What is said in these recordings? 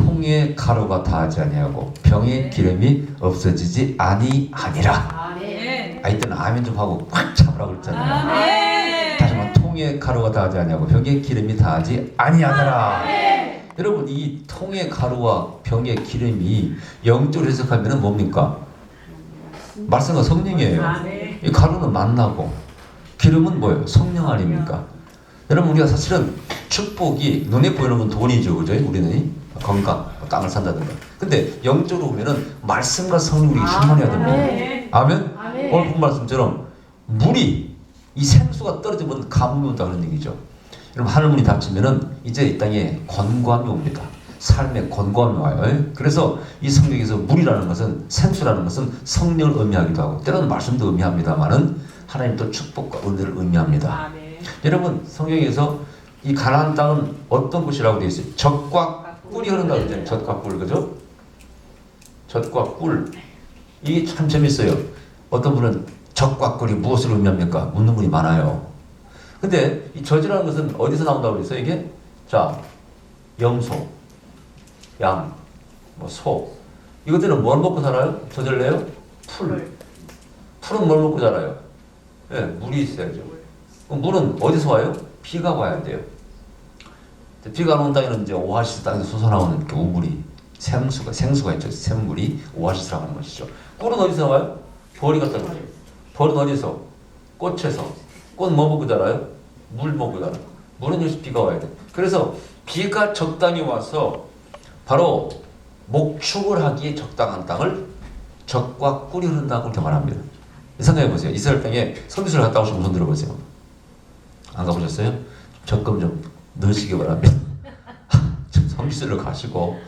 통에 가루가 다하지 아니하고 병에 기름이 없어지지 아니하니라. 이때는 아멘 좀 하고 확 잡으라고 그랬잖아요. 다시 한번 통에 가루가 다하지 아니하고 병에 기름이 다하지 아니하더라. 여러분, 이 통에 가루와 병에 기름이 영적으로 해석하면 뭡니까? 말씀과 성령이에요. 이 가루는 만나고 기름은 뭐예요? 성령 아닙니까? 여러분, 우리가 사실은 축복이 눈에 보이는 건 돈이죠, 그죠? 우리는 건강, 땅을 산다든가. 근데 영적으로 보면은 말씀과 성령이 충만해야 됩니다. 아멘? 오늘 본 말씀처럼 물이 이 생수가 떨어지면 가뭄이 온다 그런 얘기죠. 여러분, 하늘문이 닫히면은 이제 이 땅에 건고함이 옵니다. 삶에 건고함이 와요. 그래서 이 성경에서 물이라는 것은, 생수라는 것은 성령을 의미하기도 하고 때로는 말씀도 의미합니다만은 하나님 또 축복과 은혜를 의미합니다. 여러분, 성경에서 이 가나안 땅은 어떤 곳이라고 되어 있어요? 젖과 꿀이 흐른다고 그러잖아요. 젖과 꿀, 그죠? 젖과 꿀. 이게 참 재밌어요. 어떤 분은 젖과 꿀이 무엇을 의미합니까? 묻는 분이 많아요. 근데 이 젖이라는 것은 어디서 나온다고 그랬어요? 이게? 자, 염소, 양, 뭐 소. 이것들은 뭘 먹고 살아요? 젖을 내요? 풀. 풀은 뭘 먹고 자라요? 예, 물이 있어야죠. 물은 어디서 와요? 비가 와야 돼요. 비가 안 온 땅에는 이제 오아시스 땅에서 솟아나오는 이렇게 우물이, 생수가 있죠. 샘물이 오아시스라고 하는 것이죠. 꿀은 어디서 와요? 벌이 갖다 놓죠. 벌은 어디서? 꽃에서. 꽃 뭐 먹고 자라요? 물 먹고 자라요. 물은 역시 비가 와야 돼. 그래서 비가 적당히 와서 바로 목축을 하기에 적당한 땅을 젖과 꿀이 흐른다고 그렇게 말합니다. 생각해 보세요. 이스라엘 땅에 선교사를 갔다 오시면 손 들어보세요. 안 가보셨어요? 적금 좀 넣으시기 바랍니다. 선교사를 가시고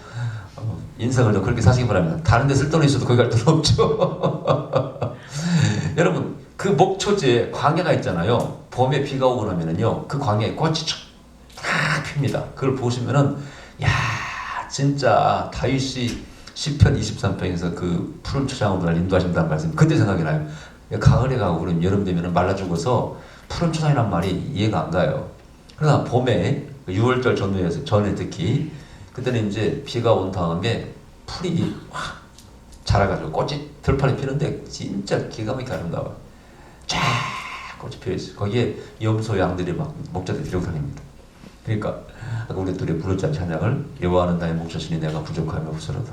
인생을 좀 그렇게 사시기 바랍니다. 다른 데 쓸 돈이 있어도 거기 갈 돈 없죠. 여러분, 그 목초지에 광야가 있잖아요. 봄에 비가 오고 나면은요, 그 광야에 꽃이 쫙 핍니다. 그걸 보시면은, 야, 진짜 다윗이 시편 23편에서 그 푸른 초장으로 인도하신다는 말씀, 그때 생각이 나요. 가을에 가고 그러면 여름 되면 말라 죽어서 푸른 초장이란 말이 이해가 안 가요. 그러나 봄에 6월절 전에 특히 그때는 이제 비가 온 다음에 풀이 확 자라가지고 꽃이 들판에 피는데 진짜 기가 막히게 아름다워요. 쫙 꽃이 피어있어요. 거기에 염소 양들이 막 목자들이 들고 다닙니다. 그러니까 아까 우리 둘이 부르자 찬양을 여호와는 나의 목자시니 내가 부족하며 없으로다.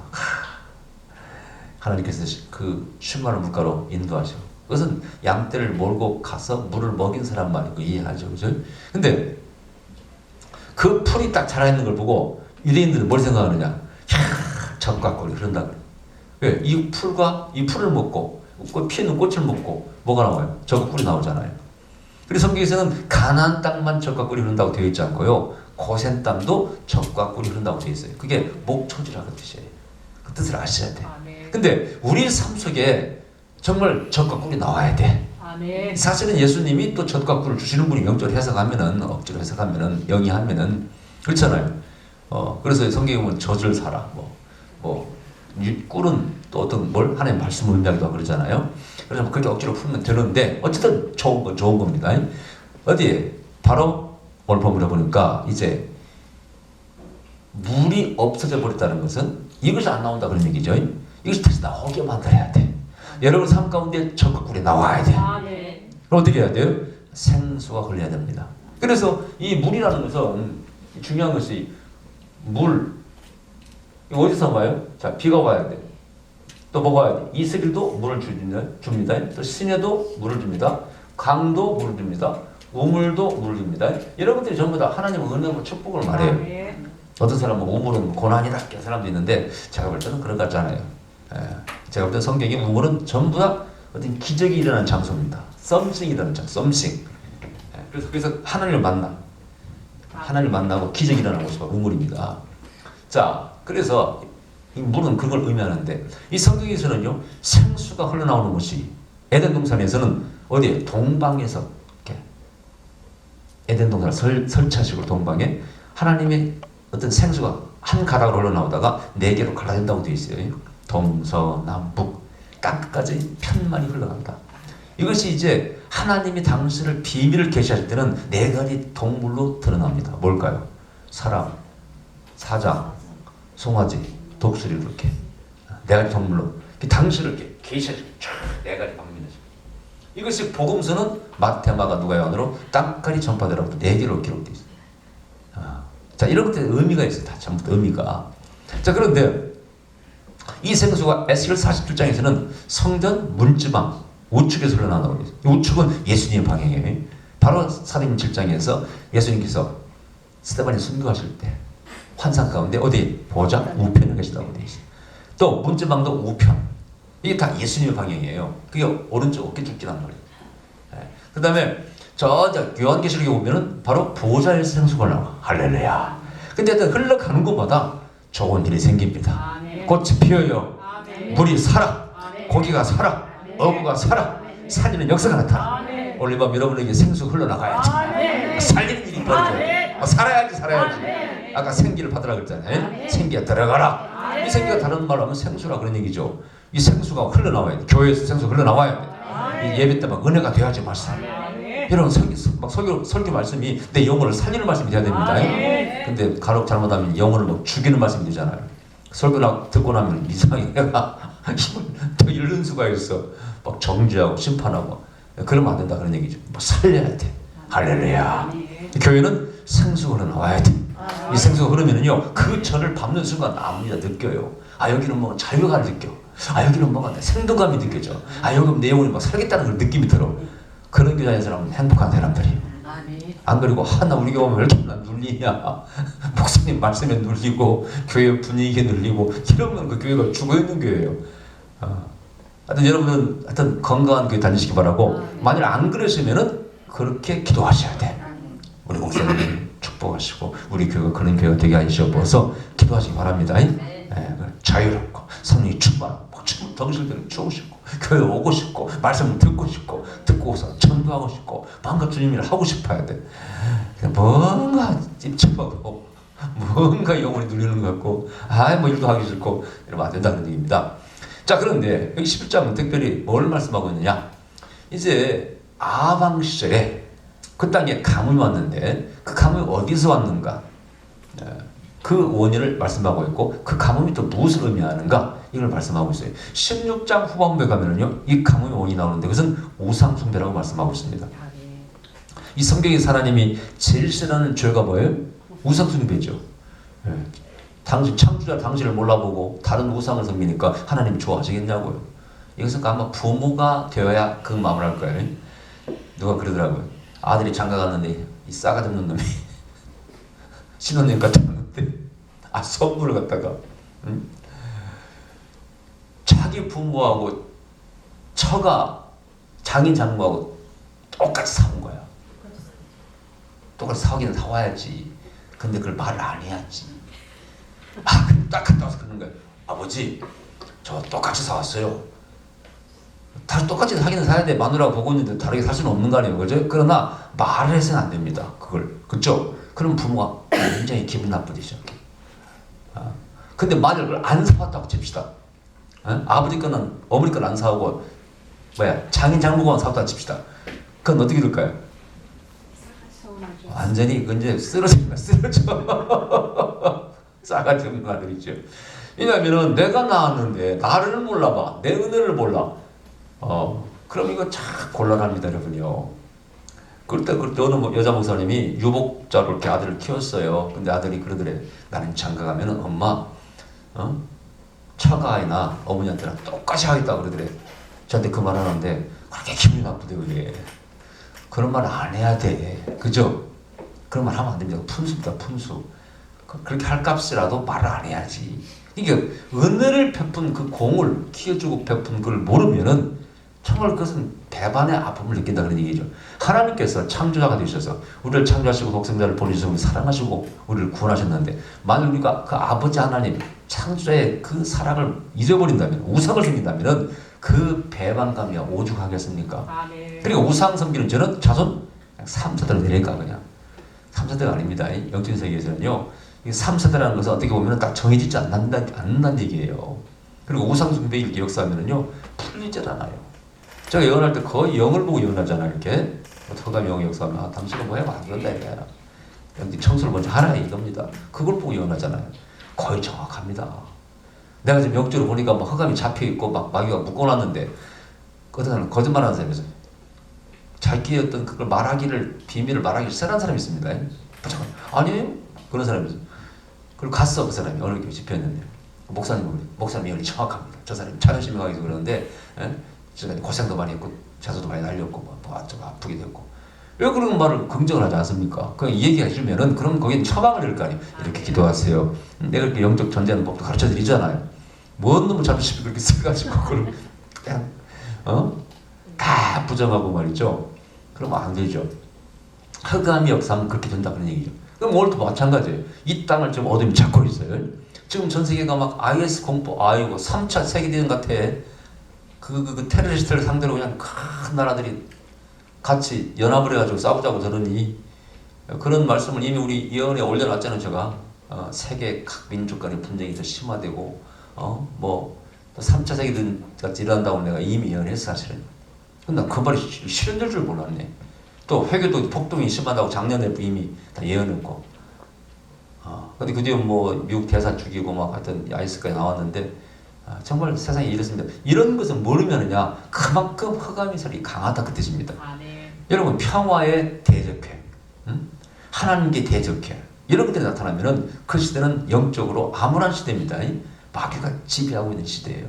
하나님께서 그 쉴만한 물가로 인도하셔. 그것은 양떼를 몰고 가서 물을 먹인 사람 말이고 이해하죠, 그죠? 근데 그 풀이 딱 자라있는 걸 보고 유대인들은 뭘 생각하느냐? 젖과 꿀이 흐른다. 왜? 이 풀을 먹고 피는 꽃을 먹고 뭐가 나와요? 젖과 꿀이 나오잖아요. 그래서 성경에서는 가나안 땅만 젖과 꿀이 흐른다고 되어 있지 않고요, 고센 땅도 젖과 꿀이 흐른다고 되어 있어요. 그게 목초지라는 뜻이에요. 그 뜻을 아셔야 돼. 근데 우리 삶 속에 정말 젖과 꿀이 나와야 돼. 아멘. 사실은 예수님이 또 젖과 꿀을 주시는 분이 영적으로 해석하면은, 억지로 해석하면은, 영이하면은 그렇잖아요. 그래서 성경에 보면 젖을 사라, 꿀은 또 어떤 뭘 하나님 말씀을 의미하기도 하고 그러잖아요. 그래서 그렇게 억지로 풀면 되는데 어쨌든 좋은 겁니다. 어디에? 바로 오늘 본문에 보니까 이제 물이 없어져 버렸다는 것은 이것이 안 나온다 그런 얘기죠. 이것이 다시 나오게 만들어야 돼. 여러분 삶 가운데 젖과 꿀이 나와야 돼. 그럼 어떻게 해야 돼요? 생수가 흘려야 됩니다. 그래서 이 물이라는 것은 중요한 것이 물. 이거 어디서 와요? 자, 비가 와야 돼. 또 뭐가 와야 돼? 이스라엘도 물을 줍니다. 또 시내도 물을 줍니다. 강도 물을 줍니다. 우물도 물을 줍니다. 여러분들이 전부 다 하나님의 은혜와 축복을 말해요. 어떤 사람은 우물은 고난이다 이런 사람도 있는데 제가 볼 때는 그런 것 같지 않아요. 제가 볼 때 성경의 우물은 전부 다 어떤 기적이 일어나는 장소입니다. 썸씽이 일어나는 장소, 썸씽. 그래서 하나님을 만나고 기적이 일어나는 곳이 우물입니다. 자, 그래서 이 물은 그걸 의미하는데 이 성경에서는요, 생수가 흘러나오는 곳이 에덴 동산에서는 어디에? 동방에서 이렇게 에덴 동산 설치하시고 동방에 하나님의 어떤 생수가 한 가닥으로 흘러나오다가 네 개로 갈라진다고 되어 있어요. 동서남북 땅끝까지 편만이 흘러간다. 이것이 이제 하나님이 당신을 비밀을 계시하실 때는 네 가지 동물로 드러납니다. 뭘까요? 사람, 사자, 송아지, 독수리를 이렇게 네가지 동물로 당신을 이렇게 계시를 쫙 네가지 방면에서 이것이 복음서는 마태마가 누가요한으로 땅까지 전파되라고 4개로 기록되어 있어요. 자, 이런 것들에 의미가 있어요. 다 전부 다 의미가. 자, 그런데 이 생수가 에스겔 47장에서는 성전 문지방 우측에서 흘러나오고 있어요. 우측은 예수님의 방향이에요. 바로 사도행전 7장에서 예수님께서 스데반이 순교하실 때 환상 가운데 어디 보좌 우편에 계시다고 되어 있어요. 또 문지방도 우편. 이게 다 예수님의 방향이에요. 그게 오른쪽 어깨 죽지란 말이에요. 그 다음에 저 요한계시록에 보면은 바로 보좌에서 생수가 나와. 할렐루야. 근데 흘러가는 것마다 좋은 일이 생깁니다. 꽃이 피어요. 물이 살아. 고기가 살아. 어부가 살아. 살리는 역사가 나타나. 오늘 밤 여러분에게 생수 흘러나가야지. 살리는 일이 벌어져요. 살아야지. 아까 생기를 받으라 그랬잖아요. 생기가 들어가라. 이 생기가 다른 말로 하면 생수라 그런 얘기죠. 이 생수가 흘러나와야 돼. 교회에서 생수 흘러나와야 돼. 예배 때 막 은혜가 돼야지 말씀. 이런 설교 말씀이 내 영혼을 살리는 말씀이 돼야 됩니다. 근데 간혹 잘못하면 영혼을 막 죽이는 말씀이 되잖아요. 설교 듣고 나면 이상하게 내가 힘을 더 잃는 수가 있어. 막 정죄하고 심판하고. 그러면 안 된다 그런 얘기죠. 뭐 살려야 돼. 할렐루야. 교회는 생수가 흘러나와야 돼. 이 생수가 흐르면은요, 그 전을 밟는 순간 아무리나 느껴요. 아, 여기는 뭔가 자유감을 느껴. 아, 여기는 뭔가 생동감이 느껴져. 아, 여기 내 영혼이 막 살겠다는 그런 느낌이 들어. 그런 교회 다니는 사람은 행복한 사람들이에요. 안 그리고 하나 우리 교회 왜 이렇게 눌리냐. 목사님 말씀에 눌리고 교회 분위기에 눌리고 이러면 그 교회가 죽어있는 교회예요. 하여튼 여러분은 하여튼 건강한 교회 다니시기 바라고, 만일 안 그러시면은 그렇게 기도하셔야 돼. 우리 목사님 축복하시고 우리 교회가 그런 교회가 되게 하시옵소서 기도하시기 바랍니다. 자유롭고 성령이 충만하고 덩실대로 주우시고 교회 오고 싶고 말씀을 듣고 싶고 듣고서 전도하고 싶고 마음과 주님을 하고 싶어야 돼. 뭔가 찝찝하고 뭔가 영혼이 눌리는 것 같고 뭐 일도 하기 싫고 이러면 안 된다는 얘기입니다. 자, 그런데 여기 11장은 특별히 뭘 말씀하고 있느냐. 이제 아방 시절에 그 땅에 가뭄이 왔는데 그 가뭄이 어디서 왔는가, 그 원인을 말씀하고 있고 그 가뭄이 또 무엇을 의미하는가 이걸 말씀하고 있어요. 16장 후반부에 가면은요, 이 가뭄의 원인이 나오는데 그것은 우상 숭배라고 말씀하고 있습니다. 이 성경에서 하나님이 제일 싫어하는 죄가 뭐예요? 우상 숭배죠. 당신 창조자 당신을 몰라보고 다른 우상을 섬기니까 하나님이 좋아하시겠냐고요. 이것은 아마 부모가 되어야 그 마음을 할 거예요. 누가 그러더라고요. 아들이 장가 갔는데 이 싸가지 없는 놈이 신혼여행 갔다 왔는데 선물을 갖다가 자기 부모하고 처가 장인 장모하고 똑같이 사온 거야. 똑같이 사오기는 사와야지. 근데 그걸 말을 안 해야지. 근데 딱 갔다 와서 그러는 거야. 아버지, 저 똑같이 사왔어요. 다 똑같이 사기는 사야 돼. 마누라가 보고 있는데 다르게 살 수는 없는 거 아니에요. 그죠? 그러나 말을 해서는 안 됩니다. 그걸. 그죠? 그럼 부모가 굉장히 기분 나쁘죠. 근데 만약 그걸 안 사왔다고 칩시다. 아버지 거는 어머니 건 안 사오고 장인 장모가 사왔다고 칩시다. 그건 어떻게 될까요? 완전히 이제 쓰러져. 싸가지 없는 아들이죠. 왜냐하면 내가 낳았는데 나를 몰라봐. 내 은혜를 몰라. 그럼 이거 참 곤란합니다, 여러분요. 그때 어느 여자 목사님이 유복자로 이렇게 아들을 키웠어요. 근데 아들이 그러더래. 나는 장가 가면은 엄마, 처가이나 어머니한테랑 똑같이 하겠다 그러더래. 저한테 그 말 하는데 그렇게 기분이 나쁘대, 그게. 그런 말 안 해야 돼. 그죠? 그런 말 하면 안 됩니다. 푼수입니다, 푼수. 그렇게 할 값이라도 말을 안 해야지. 이게 은혜를 베푼 그 공을 키워주고 베푼 그걸 모르면은 정말 그것은 배반의 아픔을 느낀다 그런 얘기죠. 하나님께서 창조자가 되셔서 우리를 창조하시고 독생자를 보내주셔서 우리를 사랑하시고 우리를 구원하셨는데, 만약 우리가 그 아버지 하나님 창조자의 그 사랑을 잊어버린다면, 우상을 섬긴다면 그 배반감이야 오죽하겠습니까? 그리고 우상 섬기는 저는 자손 3세대로 내릴까 그냥. 3세대가 아닙니다. 영적인 세계에서는요, 이 3세대라는 것은 어떻게 보면 딱 정해지지 않는다는 얘기예요. 그리고 우상 숭배 이렇게 역사하면은요 풀리질 않아요. 제가 예언할 때 거의 영을 보고 예언하잖아요. 이렇게 흑암 영의 역사하면 당신은 뭐 해봐 안 된다 이거야. 청소를 먼저 하라 이겁니다. 그걸 보고 예언하잖아요. 거의 정확합니다. 내가 지금 영적으로 보니까 막 흑암이 잡혀있고 막 마귀가 묶어놨는데 어떤 사람은 거짓말하는 사람이 있어요. 자기의 어떤 그걸 말하기를, 비밀을 말하기 싫어하는 사람이 있습니다. 잠깐, 아니에요? 그런 사람이 있어요. 그리고 갔어, 그 사람이. 어느 교회 집회했는데. 목사님이 연이 정확합니다. 저 사람이 자존심이 강해서 그러는데, 제가 고생도 많이 했고, 자수도 많이 날렸고, 좀 아프게 됐고. 왜 그런 말을 긍정을 하지 않습니까? 그냥 이 얘기가 싫으면은, 그럼 거기에 처방을 낼 거 아니에요. 이렇게 기도하세요. 내가 이렇게 영적 전제하는 법도 가르쳐 드리잖아요. 뭔 놈의 자존심이 그렇게 세가지고, 그걸 그냥, 다 부정하고 말이죠. 그러면 안 되죠. 흑암이 역사하면 그렇게 된다 그런 얘기죠. 그럼 오늘도 마찬가지예요. 이 땅을 지금 어둠이 잡고 있어요. 지금 전 세계가 막 IS 공포, 아이고 3차 세계대전 같아. 그 테러리스트를 상대로 그냥 큰 나라들이 같이 연합을 해가지고 싸우자고 저러니, 그런 말씀을 이미 우리 예언에 올려놨잖아요. 제가 세계 각 민족 간의 분쟁이 더 심화되고 뭐 3차 세계대전 같이 일어난다고 내가 이미 예언했어 사실은. 근데 그 말이 실현될 줄 몰랐네. 또 회교도 폭동이 심하다고 작년에 이미 다 예언했고. 근데 그 뒤에 뭐 미국 대사 죽이고 막 하여튼 아이스까지 나왔는데, 정말 세상에 이렇습니다. 이런 것은 모르면은야 그만큼 흑암의 설이 강하다 그 뜻입니다. 네. 여러분 평화의 대적회, 하나님께 대적회 이런 것들이 나타나면은 그 시대는 영적으로 암울한 시대입니다. 마귀가 지배하고 있는 시대예요.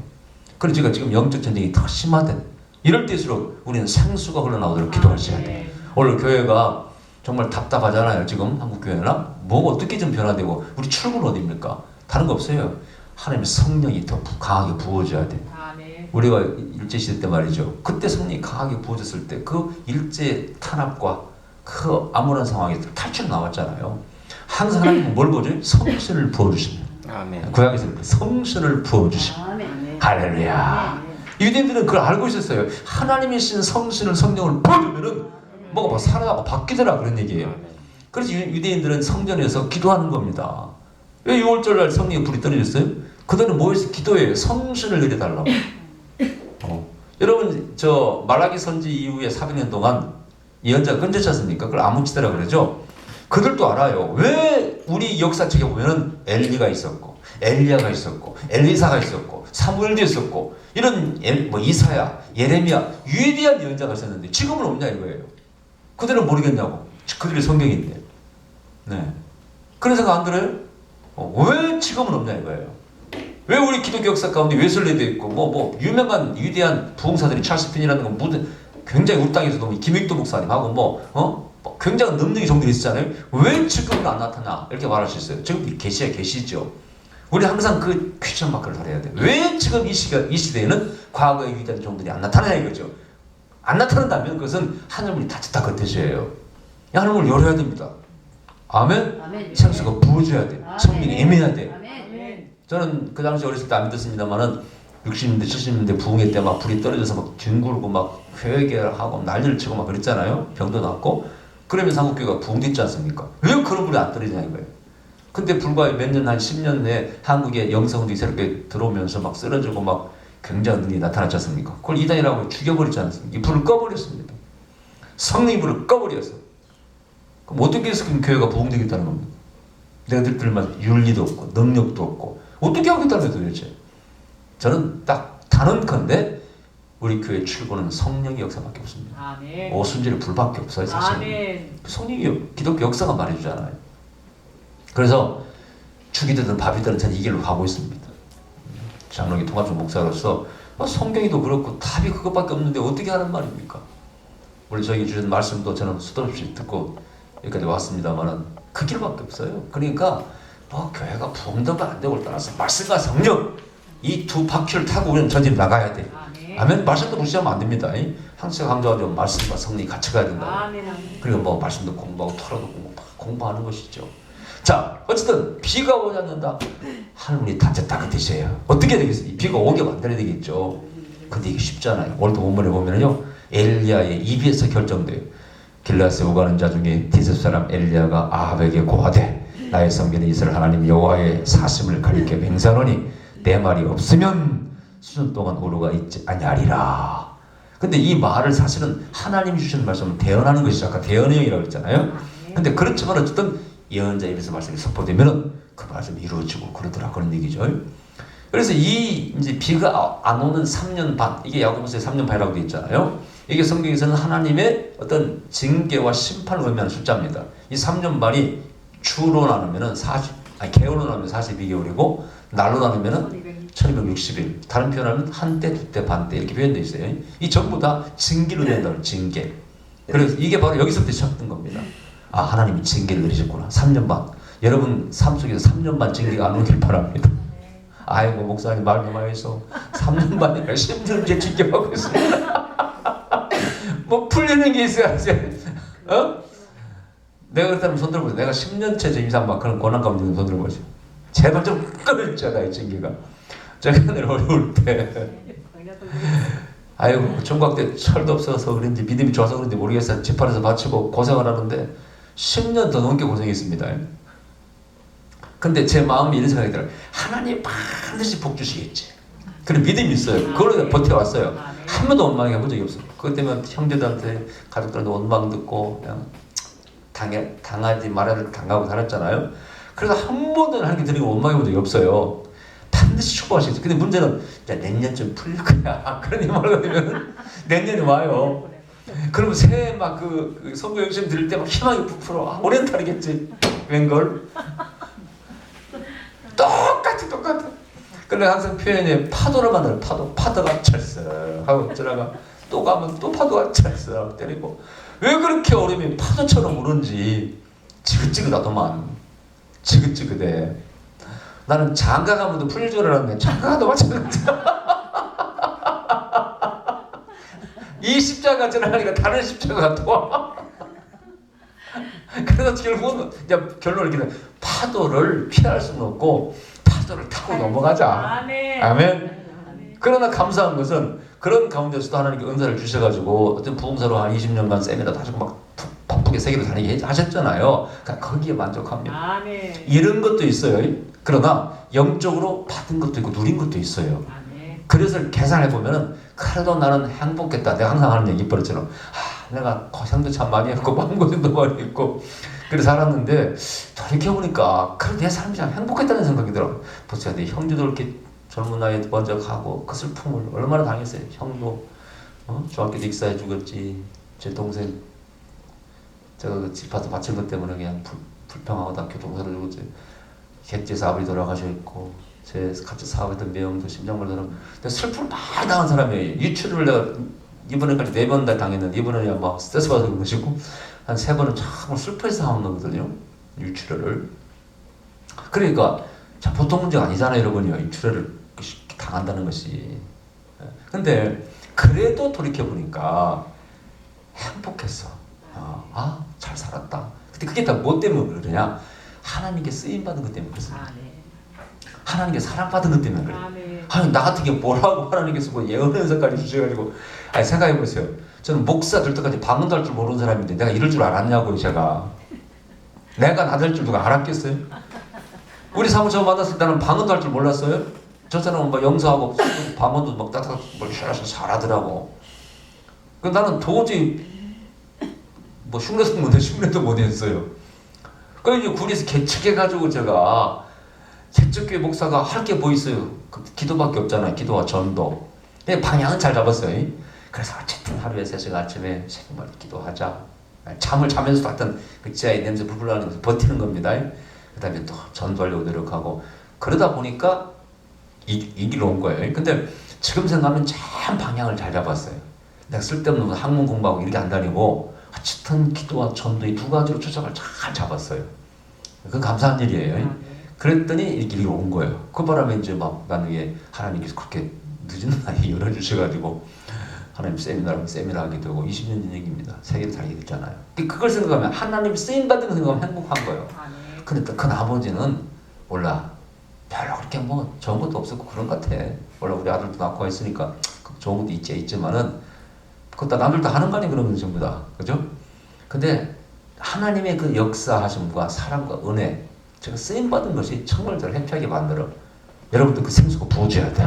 그래서 지금 영적 전쟁이 더 심화된 이럴 때일수록 우리는 생수가 흘러나오도록 기도하셔야 돼요. 오늘 교회가 정말 답답하잖아요. 지금 한국 교회나 뭐가 어떻게 좀 변화되고 우리 출구는 어디입니까? 다른 거 없어요. 하나님의 성령이 더 강하게 부어져야 돼. 네. 우리가 일제 시대 때 말이죠. 그때 성령이 강하게 부어졌을 때 그 일제 탄압과 그 암울한 상황에서 탈출 나왔잖아요. 항상 하나님은 뭘 부어줘요? 성신을 부어주십니다. 아멘. 구약에서 성신을 부어주십니다. 할렐루야. 유대인들은 그걸 알고 있었어요. 하나님이 신 성신을 성령을 부어주면은 뭐가 막 살아나고 바뀌더라 그런 얘기예요. 그래서 유대인들은 성전에서 기도하는 겁니다. 왜 6월절날 성령의 불이 떨어졌어요? 그들은 뭐해서 기도해요? 성신을 내려달라고. 여러분 저 말라기 선지 이후에 400년 동안 예언자가 끊겼지 않습니까? 그걸 암흑시대라 그러죠. 그들도 알아요. 왜 우리 역사책에 보면은 엘리가 있었고 엘리야가 있었고 엘리사가 있었고 사무엘도 있었고 이런 뭐 이사야, 예레미야 위대한 예언자가 있었는데 지금은 없냐 이거예요. 그들은 모르겠냐고. 그들이 성경인데. 네. 그런 생각 안 들어요? 왜 지금은 없냐 이거예요. 왜 우리 기독교 역사 가운데 웨슬리도 있고 뭐 유명한 위대한 부흥사들이 찰스 핀이라는 건 무슨 굉장히 우리 땅에서도 김익도 목사님하고 뭐 굉장한 능력이 종들이 있었잖아요. 왜 지금은 안 나타나? 이렇게 말할 수 있어요. 지금 계시야 계시죠. 우리 항상 그 퀴즈션 마크를 달아야 돼. 왜 지금 이 시대에는 과거의 위대한 종들이 안 나타나냐 이거죠. 안 나타난다면 그것은 하늘문이 닫혔다 그 뜻이에요. 하늘문을 열어야 됩니다. 아멘? 아멘. 생수가 부어줘야 돼. 성령이 임해야 돼. 아멘. 저는 그 당시 어렸을 때 안 믿었습니다만은 60년대 70년대 부흥회 때 막 불이 떨어져서 막 뒹굴고 막 회개하고 난리를 치고 막 그랬잖아요. 병도 났고. 그러면서 한국교회가 부흥됐지 않습니까? 왜 그런 불이 안 떨어지냐 이거예요. 근데 불과 몇 년, 한 10년 내에 한국의 영성들이 새롭게 들어오면서 막 쓰러지고 막 굉장한 능력이 나타났지 않습니까? 그걸 이단이라고 죽여버리지 않습니까? 이 불을 꺼버렸습니다. 성령의 불을 꺼버렸어. 그럼 어떻게 해서 교회가 부흥되겠다는 겁니까? 내가 들만 윤리도 없고 능력도 없고 어떻게 하겠다는 거예요 도대체? 저는 딱 단언컨대 우리 교회 출구는 성령의 역사밖에 없습니다. 아멘. 오순절의 불밖에 없어요 사실은. 아멘. 성령이 기독교 역사가 말해주잖아요. 그래서 죽이 되든 밥이 되든 저는 이 길로 가고 있습니다. 장로교 통합종 목사로서 성경이도 그렇고 답이 그것밖에 없는데 어떻게 하는 말입니까? 물론 저에게 주신 말씀도 저는 수도 없이 듣고 여기까지 왔습니다만은 그 길밖에 없어요. 그러니까 뭐 교회가 부흥되고 안 되고를 떠나서 말씀과 성령 이 두 바퀴를 타고 우리는 전진을 나가야 돼. 아멘. 말씀도 무시하면 안 됩니다. 항상 강조하죠. 말씀과 성령이 같이 가야 된다. 그리고 뭐 말씀도 공부하고 토라도 공부하는 것이죠. 자, 어쨌든 비가 오지 않는다. 하늘문이 닫혔다 그 뜻이에요. 어떻게 되겠어요? 비가 오게 만들어야 되겠죠. 근데 이게 쉽잖아요. 오늘도 본문에 보면은요, 엘리야의 입에서 결정돼요. 길라스에 오가는 자 중에 디셉 사람 엘리야가 아합에게 고하되 나의 성전에 이스라엘 하나님 여호와의 사심을 가리켜 맹세하노니 내 말이 없으면 수년 동안 오류가 있지 아니하리라. 근데 이 말을 사실은 하나님이 주시는 말씀을 대언하는 것이죠. 아까 대언의 영이라고 했잖아요. 근데 그렇지만 어쨌든 예언자 입에서 말씀이 선포되면은 그 말씀이 이루어지고 그러더라 그런 얘기죠. 그래서 이 이제 비가 안 오는 3년 반 이게 야고보서에 3년 반이라고 되어 있잖아요. 이게 성경에서는 하나님의 어떤 징계와 심판을 의미하는 숫자입니다. 이 3년 반이 주로 나누면은 개월로 나누면 42개월이고 날로 나누면은 1260일. 다른 표현하면 한때, 두때, 반때 이렇게 표현되어 있어요. 이 전부 다 징계로 된다는 징계. 그래서 이게 바로 여기서부터 시작된 겁니다. 아, 하나님이 징계를 내리셨구나. 3년 반. 여러분 삶 속에서 3년 반 징계가 안 오길 바랍니다. 아이고 목사님 말 너무 해서 3년 반이나 10년째 징계받고 있어요. 뭐 풀리는 게 있어야지. 내가 그렇다면 손 들어보세요. 내가 10년째 이상 막 그런 고난 가운데 손 들어보세요. 제발 좀 끊어주자 이 징계가. 최근에 어려울 때 아이고 총각 때 철도 없어서 그런지 믿음이 좋아서 그런지 모르겠어요. 집안에서 바치고 고생을 하는데 10년 더 넘게 고생했습니다. 근데 제 마음이 이런 생각이 들어요. 하나님 반드시 복 주시겠지. 그런 믿음이 있어요. 그걸로 버텨왔어요. 한 번도 원망해 본 적이 없어요. 그것 때문에 형제들한테 가족들한테 원망 듣고 그냥 당하지 말아야 당하고 살았잖아요. 그래서 한 번도 하나님께 드리고 원망해 본 적이 없어요. 반드시 축복하시겠죠. 근데 문제는 내년쯤 풀릴 거야. 그런 말을 하면 내년에 와요. 그러면 새해 막 그 선거 열심히 들을 때 막 희망이 부풀어. 오렌탈이겠지. 웬걸? 똑같아. 그래 항상 표현이 파도를 만나요. 파도가 찰싹 하고 지나가 또 가면 또 파도가 찰싹 때리고 왜 그렇게 얼음이 파도처럼 오는지 지긋지긋하더만. 지긋지긋해. 나는 장가 가면도 풀릴 줄 알았는데 장가가도 마찬가지야. 이 십자가 지나가니까 다른 십자가가 또 와. 그래서 결국은 결론을 이렇게 파도를 피할 수는 없고 파도를 타고 넘어가자. 아멘. 그러나 감사한 것은 그런 가운데서도 하나님께 은사를 주셔가지고 어떤 부흥사로 한 20년간 세미나 다시고 막 바쁘게 세계로 다니게 하셨잖아요. 그러니까 거기에 만족합니다. 이런 것도 있어요. 그러나 영적으로 받은 것도 있고 누린 것도 있어요. 그래서 계산해 보면은 그래도 나는 행복했다. 내가 항상 하는 얘기 버릇처럼 내가 고생도 참 많이 했고 마음고생도 많이 했고 그래 살았는데 돌이켜보니까 그래도 내 삶이 참 행복했다는 생각이 들어. 보세요. 내 형제도 이렇게 젊은 나이에 먼저 가고 그 슬픔을 얼마나 당했어요. 형도 중학교 때 익사해 죽었지. 제 동생 제가 그 집 앞에서 바친 것 때문에 그냥 불평하고 다 교통사로 죽었지. 객지에서 아버지 돌아가셨고 제 같이 사업했던 매형도 심장마비로 슬픔을 많이 당한 사람이에요. 유출을 내가 이번에까지 4번 다 당했는데 이번에 아마 스트레스 받아서 그런 것이고 한 3번은 참 슬퍼해서 하는 거거든요. 유출을. 그러니까 참 보통 문제가 아니잖아요, 여러분이요. 유출을 당한다는 것이. 근데 그래도 돌이켜보니까 행복했어. 잘 살았다. 근데 그게 다 뭐 때문에 그러냐? 하나님께 쓰임받은 것 때문에 그렇습니다. 하나님께 사랑받은 것 때문에 그래요. 하나님 나 같은 게 뭐라고 하나님께서 뭐 예언서까지 주셔가지고 생각해보세요. 저는 목사 될 때까지 방언도 할 줄 모르는 사람인데 내가 이럴 줄 알았냐고요. 제가 나 될 줄 누가 알았겠어요? 우리 사모 처음 만났을 때는 방언도 할 줄 몰랐어요. 저 사람은 막 영서하고 방언도 막 따뜻하게 잘하더라고. 나는 도저히 뭐 흉내도 못 했어요. 그래서 군에서 개척해가지고 제가 개척교회 목사가 할 게 뭐 있어요? 그 기도밖에 없잖아요. 기도와 전도. 근데 방향은 잘 잡았어요. 그래서 어쨌든 하루에 3시간 아침에 새벽마다 기도하자. 잠을 자면서도 하여튼 그 지하에 냄새 불불 나는 것을 버티는 겁니다. 그 다음에 또 전도하려고 노력하고 그러다 보니까 이 길로 온 거예요. 근데 지금 생각하면 참 방향을 잘 잡았어요. 내가 쓸데없는 학문 공부하고 이렇게 안 다니고 어쨌든 기도와 전도 이 2가지로 초점을 잘 잡았어요. 그건 감사한 일이에요. 그랬더니 이 길이 온 거예요. 그 바람에 이제 막 나중에 하나님께서 그렇게 늦은 나이에 열어주셔가지고 하나님 세미나 하게 되고 20년 전 얘기입니다. 세계를 다니게 됐잖아요. 그걸 생각하면 하나님 쓰임받은 거 생각하면 행복한 거예요. 근데 그 나머지는 몰라. 별로 그렇게 뭐 좋은 것도 없었고 그런 것 같아. 몰라 우리 아들도 낳고 있으니까 좋은 것도 있지만은 그거 다 남들 다 하는 거 아니에요. 그런 건 전부 다. 그죠? 근데 하나님의 그 역사하심과 사랑과 은혜 제가 쓰임받은 것이 정말 저를 해피하게 만들어. 여러분도 그 생수가 부어줘야 돼.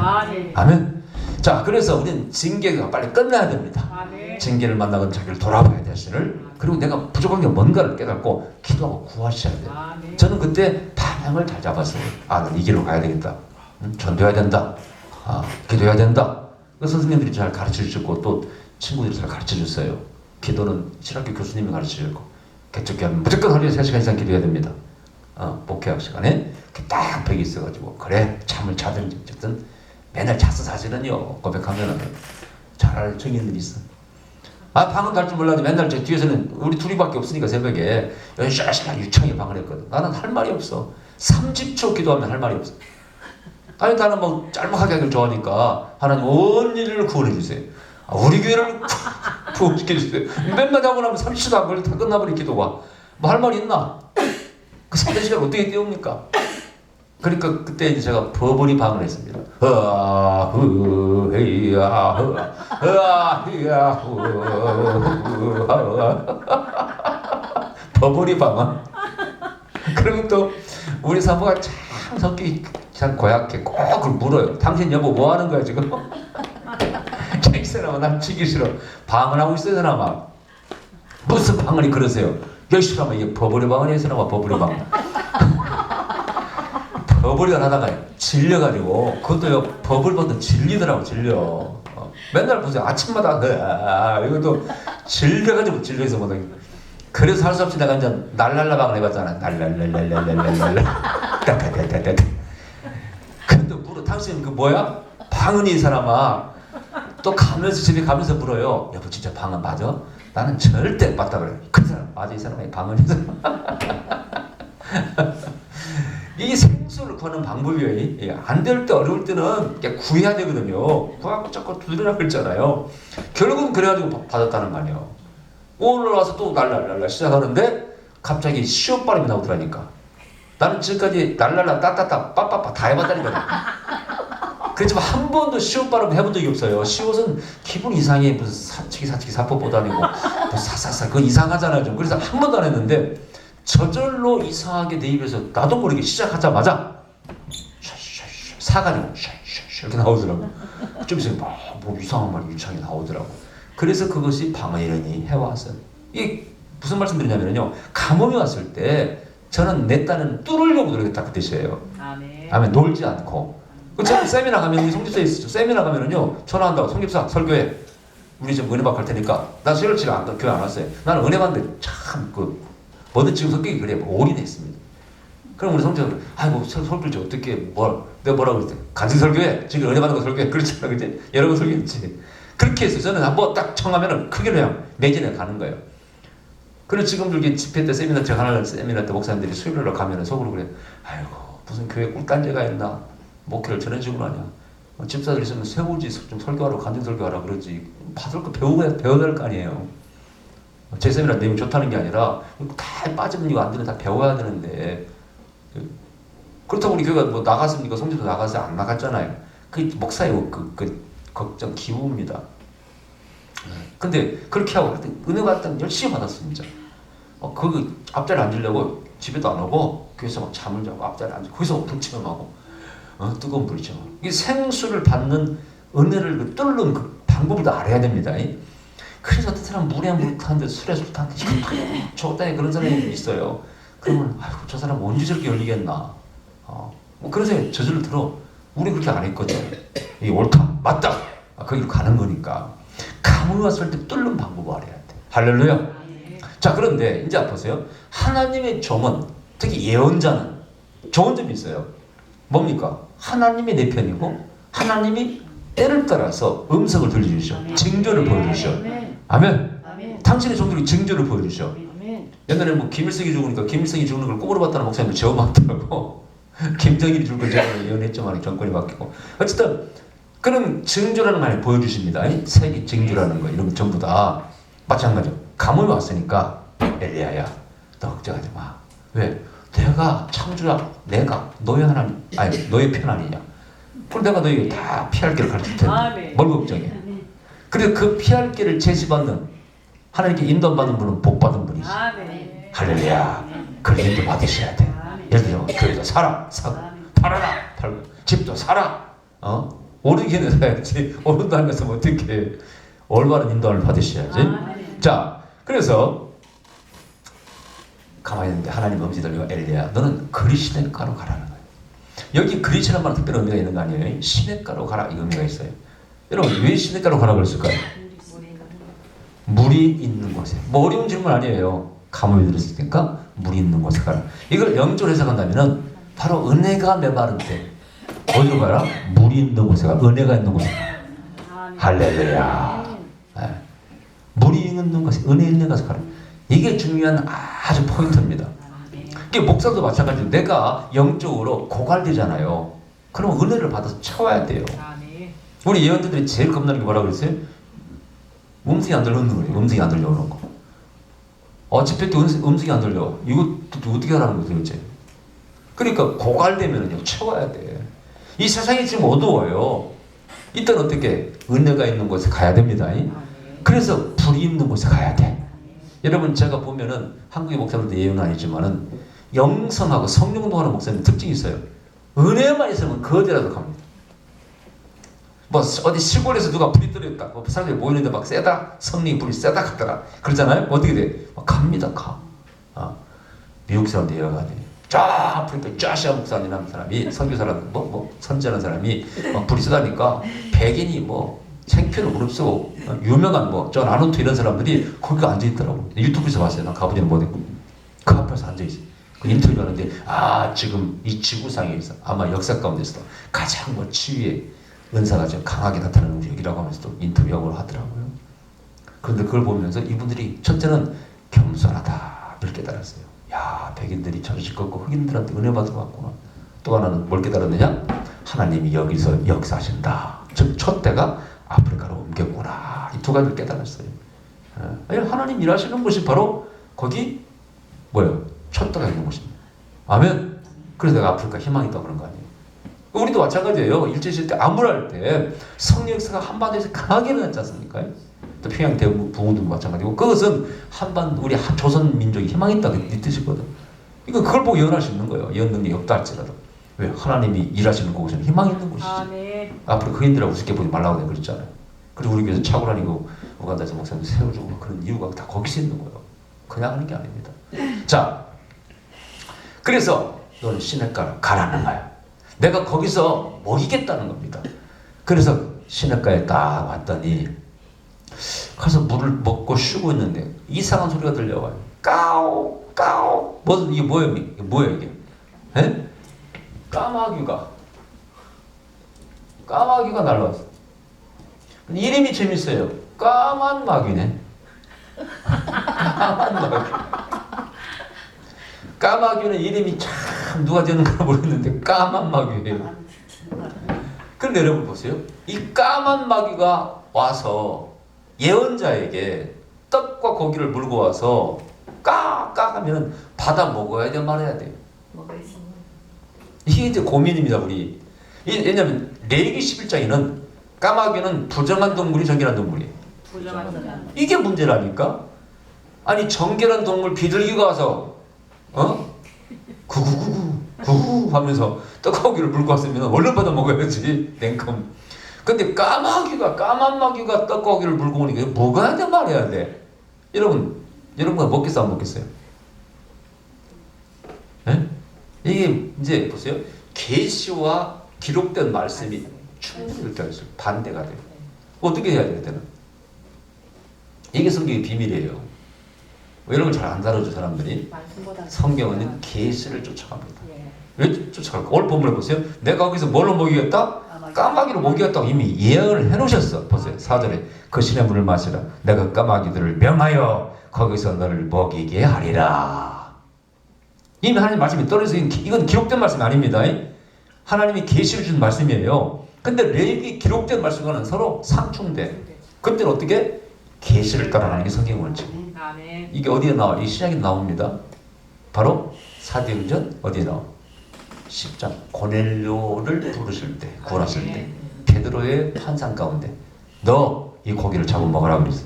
아멘. 자, 그래서 우리는 징계가 빨리 끝나야 됩니다. 징계를 만나건 자기를 돌아봐야 될 시를, 그리고 내가 부족한 게 뭔가를 깨닫고 기도하고 구하셔야 돼요. 저는 그때 방향을 잘 잡았어요. 나는 이 길로 가야 되겠다. 전도해야 된다. 기도해야 된다. 그 선생님들이 잘 가르쳐 주셨고 또 친구들이 잘 가르쳐 줬어요. 기도는 신학교 교수님이 가르쳐 주셨고, 개척교회는 무조건 하루에 3시간 이상 기도해야 됩니다. 목회학 시간에 딱 벽이 있어가지고, 그래 잠을 자든 어쨌든 맨날 잤어. 사실은요, 고백하면은 잘할 청년들이 있어. 방은 갈 줄 몰라도 맨날 저 뒤에서는 우리 둘이밖에 없으니까 새벽에 열심히 유창하게 방을 했거든. 나는 할 말이 없어. 30초 기도하면 할 말이 없어. 아니, 나는 뭐 짤막하게 하길 좋아하니까 하나님 온 일을 구원해 주세요. 우리 교회를 구원시켜 주세요. 맨날 하고 나면 30초도 안 걸려 다 끝나버린 기도가. 뭐 할 말이 있나? 그 3시간 어떻게 때웁니까? 그러니까 그때 이제 제가 버버리 방을 했습니다. 버버리 방은. 그러면 또 우리 사모가 참 성격이 참 고약해. 꼭 그걸 물어요. 당신 여보 뭐 하는 거야 지금? 이 사람아 난 치기 싫어. 방을 하고 있어요. 사람아 무슨 방언이 그러세요? 열심히 하면 이게 버버리 방언이에요. 사람아 버버리 방언. 버블을 하다가 질려가지고, 그것도요, 버블보다 질리더라고, 질려. 맨날 보세요. 아침마다, 이것도 질려가지고 질려서 못하겠어. 그래서 할 수 없이 내가 이제 날랄라방을 해봤잖아. 날랄랄랄랄랄랄. 따따따따따. 근데 물어, 당신 그 뭐야? 방언이 이 사람아. 또 가면서, 집에 가면서 물어요. 여보, 진짜 방언 맞아? 나는 절대 맞다 그래. 그 사람, 맞아, 이 사람이 방언이잖아. 이 생수를 구하는 방법이에요. 안 될 때, 어려울 때는 구해야 되거든요. 구하고 자꾸 두드려 그랬잖아요. 결국은 그래가지고 받았다는 거 아니에요. 오늘 와서 또 날랄랄라 시작하는데 갑자기 시옷 발음이 나오더라니까. 나는 지금까지 날랄라 따따따 빠빠빠 다 해봤다니까요. 그렇지만 한 번도 시옷 발음 해본 적이 없어요. 시옷은 기분 이상해. 무슨 사치기 사포보도 아니고 뭐 사사사 그거 이상하잖아요 좀. 그래서 한 번도 안 했는데 저절로 이상하게 내 입에서 나도 모르게 시작하자마자 사가지고 이렇게 나오더라고. 좀 있으면 뭐 이상한 말 유창이 나오더라고. 그래서 그것이 방언이라니 해왔어요. 이게 무슨 말씀드리냐면요, 가뭄이 왔을 때 저는 내 딴은 뚫으려고 노력했다 그 뜻이에요. 아멘. 놀지 않고. 저는 세미나 가면 우리 송집사에 있었죠. 세미나 가면은요 전화한다고. 송집사 설교회 우리 좀 은혜 받고 할 테니까. 난 수요일 집에 교회 안 왔어요. 나는 은혜 받는데 참 뭐든 지금 성격이 그래. 올인해 있습니다. 그럼 우리 성자는 아이고 설교지 어떻게 내가 뭐라고 그랬대. 간증 설교해. 지금 은혜 받는 거 설교해. 그렇잖아, 그지? 여러 번 설교했지. 그렇게 해서 저는 한번 딱 청하면은 크게 그냥 매진해 가는 거예요. 그리고 지금도 이렇게 집회 때 세미나 때 하나 세미나 때 목사님들이 수요일로 가면은 속으로 그래. 아이고 무슨 교회 꿀단지가 있나. 목회를 저런 식으로 하냐. 집사들 있으면 세우지 좀 설교하러 간증 설교하라 그러지. 받을 거 배워야 될 거 아니에요. 제 세미나 내용이 좋다는 게 아니라 다 빠지면 이거 안 되면 다 배워야 되는데. 그렇다고 우리 교회가 뭐 나갔습니까? 성지도 나가서 안 나갔잖아요. 그 목사의 그 걱정 기우입니다. 근데 그렇게 하고 은혜 받았던 열심히 받았어 진짜. 그 앞자리에 앉으려고 집에도 안 오고 교회에서 막 잠을 자고 앞자리에 앉고 거기서 불침하고 뜨거운 불이죠. 이 생수를 받는 은혜를 뚫는 그 방법을 다 알아야 됩니다. 그래서 어떤 사람 물에 물 타는데 술에 술 타는데 적당히 그런 사람이 있어요. 그러면 아이고 저 사람 언제 저렇게 열리겠나. 뭐 그런 생각이 저절로 들어. 우리 그렇게 안 했거든. 이게 옳다 맞다 거기로 가는 거니까. 가뭄이 왔을 때 뚫는 방법을 알아야 돼. 할렐루야. 자, 그런데 이제 보세요. 하나님의 종은, 특히 예언자는 좋은 점이 있어요. 뭡니까? 하나님이 내 편이고 하나님이 때를 따라서 음성을 들려주셔. 징조를 보여주셔. 아멘. 당신의 종들이 징조를 보여주셔. 옛날에 뭐 김일성이 죽으니까 김일성이 죽는 걸 꿈으로 봤다는 목사님도 제어 많더라고. 김정일이 죽을 제가 예언했지만 정권이 바뀌고. 어쨌든 그런 징조라는 걸 보여주십니다. 세계 징조라는 거 이런 거 전부 다 마찬가지로 가뭄이 왔으니까 엘리야야 너 걱정하지 마. 왜? 내가 창조자, 내가 너의 하나님, 아니 너의 편 아니냐. 그럼 내가 너에게 다 피할 길을 가르칠 텐데 뭘 걱정해. 그래서 그 피할 길을 제시받는 하나님께 인도받는 분은 복받은 분이지. 할렐루야. 그걸 인도 받으셔야 돼. 예를 들어 교회에서 사라 사고 팔아라 팔고 집도 사라 오르기는 해야지. 오른도 하면서 어떻게 올바른 인도를 받으셔야지. 자, 그래서 가만히 있는데 하나님 엄지 들리고 엘리야, 너는 그리 시냇가로 가라는 거예요. 여기 그리시란 말은 특별한 의미가 있는 거 아니에요? 시냇가로 가라 이 의미가 있어요. 여러분 왜 시냇가로 가라 그랬을까요? 물이 있는 곳에. 뭐 어려운 질문 아니에요. 가뭄이 들었으니까 물이 있는 곳에 가라. 이걸 영적으로 해석한다면은 바로 은혜가 메마른 때 어디로 가라? 물이 있는 곳에 가. 은혜가 있는 곳에 가. 할렐루야. 네. 물이 있는 곳에, 은혜 있는 곳에 가라. 이게 중요한 아주 포인트입니다. 이게 목사도 마찬가지로 내가 영적으로 고갈되잖아요. 그럼 은혜를 받아서 채워야 돼요. 우리 예언자들이 제일 겁나는 게 뭐라고 그랬어요? 음성이 안 들려오는 거예요. 음성이 안 들려오는 거. 집회 때 음성이 안 들려. 이거 어떻게 하라는 거죠, 도대체? 그러니까 고갈되면요 채워야 돼. 이 세상이 지금 어두워요. 이땐 어떻게 은혜가 있는 곳에 가야 됩니다. 그래서 불이 있는 곳에 가야 돼. 여러분 제가 보면은 한국의 목사들도 예언은 아니지만은 영성하고 성령동하는 목사님 특징이 있어요. 은혜만 있으면 그 어디라도 갑니다. 뭐 어디 시골에서 누가 불이 떨어졌다. 뭐 사람들이 모이는데 막 세다. 성령이 불이 세다 갔더라. 그러잖아요. 어떻게 돼? 막 갑니다. 가. 미국 사람들 예언하더니 쫙 아프리카 짜시아 목사님이라는 사람이 선교사라는 선지하는 사람이 막 불이 세다니까 백인이 뭐 생표를 무릅쓰고 유명한 저 나누트 이런 사람들이 거기 앉아 있더라고. 유튜브에서 봤어요. 난 가보지는 못했고 그 앞에서 앉아 있어. 그 인터뷰하는데 지금 이 지구상에서 아마 역사 가운데서도 가장 치유의 은사가 좀 강하게 나타나는 여기라고 하면서 또 인터뷰하고 하더라고요. 그런데 그걸 보면서 이분들이 첫째는 겸손하다 를 깨달았어요. 야, 백인들이 저렇게 걷고 흑인들한테 은혜 받은 것 같구나. 또 하나는 뭘 깨달았느냐? 하나님이 여기서 역사하신다. 즉 촛대가 아프리카로 옮겼구나. 이 두 가지를 깨달았어요. 하나님 일하시는 곳이 바로 거기 뭐예요? 촛대가 있는 곳입니다. 아멘. 그래서 내가 아프리카 희망이 있다고 그런 거 아니에요. 우리도 마찬가지예요. 일제시대 때 암울할 때 성령 역사가 한반도에서 강하게 일어났지 않습니까? 또 평양 대부 부흥도 마찬가지고 그것은 우리 조선 민족이 희망이 있다 이 뜻이거든. 그걸 보고 예언할 수 있는 거예요. 예언 능력이 없다 할지라도. 왜? 하나님이 일하시는 곳은 희망이 있는 곳이지. 앞으로 흑인들하고 우습게 보지 말라고 그랬잖아요. 그리고 우리 교회에서 차고라니고 우간다에서 목사님 세워주고 그런 이유가 다 거기서 있는 거예요. 그냥 하는 게 아닙니다. 자, 그래서 너는 시냇가로 가라는 거야. 내가 거기서 먹이겠다는 겁니다. 그래서 시냇가에 딱 왔더니 가서 물을 먹고 쉬고 있는데 이상한 소리가 들려와요. 까오 까오. 이게 뭐예요? 이게 뭐예요 이게? 에? 까마귀가 날라왔어. 이름이 재밌어요. 까만 마귀네. 까만 마귀. 까마귀는 이름이 참 누가 지었는가 모르겠는데 까만 마귀예요. 그런데 여러분 보세요. 이 까만 마귀가 와서 예언자에게 떡과 고기를 물고 와서 까 하면은 받아 먹어야 돼 말해야 돼요. 이게 이제 고민입니다 우리. 왜냐하면 레위기 11장에는 까마귀는 부정한 동물이 정결한 동물이에요. 이게 문제라니까. 아니 정결한 동물 비둘기가 와서 구구구구 하면서 떡고기를 물고 왔으면 얼른 받아 먹어야지 냉큼. 근데 까만 마귀가 떡고기를 물고 오니까 뭐가 돼 말해야 돼. 여러분가 먹겠어 안 먹겠어요? 네? 이게 이제 보세요. 계시와 기록된 말씀이 충분히 일단있어요. 반대가 돼요. 어떻게 해야 돼요? 그때는 이게 성경의 비밀이에요. 이런 걸 잘 안 다루죠 사람들이. 성경은 계시를 쫓아갑니다. 왜 쫓아갈까? 오늘 본문을 보세요. 내가 거기서 뭘로 먹이겠다? 까마귀로 먹이겠다고 이미 예언을 해놓으셨어. 보세요. 4절에 그 신의 물을 마시라. 내가 까마귀들을 명하여 거기서 너를 먹이게 하리라. 이미 하나님 말씀이 떨어져 있는 이건 기록된 말씀이 아닙니다. 하나님이 계시를 준 말씀이에요. 근데 레위기 기록된 말씀과는 서로 상충돼. 그때는 어떻게? 계시를 따라가는 게 성경 원칙. 이게 어디에 나와? 이 신약에 나옵니다. 바로 사도행전 어디에 나와? 10장. 고넬료를 부르실 때, 구원하실 때 베드로의 환상 가운데 너 이 고기를 잡아 먹으라 그랬어.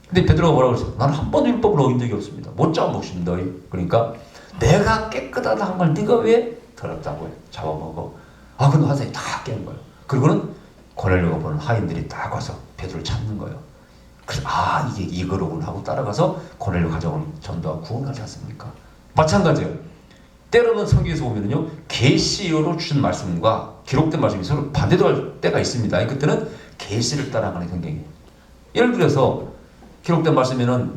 근데 베드로가 뭐라고 그랬어요? 나는 한 번도 율법을 어긴 적이 없습니다. 못 잡아 먹습니다. 그러니까 내가 깨끗하다 한 말 네가 왜 더럽다고 해? 잡아먹어. 근데 환상이 다 깬 거예요. 그리고는 고넬료가 보는 하인들이 딱 와서 베드로를 찾는 거예요. 그래서 이게 이거로구나 하고 따라가서 고넬료 가져온 전도와 구원하지 않습니까? 마찬가지예요. 때로는 성경에서 보면은요, 계시로 주신 말씀과 기록된 말씀이 서로 반대될 때가 있습니다. 그때는 계시를 따라가는 성경이에요. 예를 들어서 기록된 말씀에는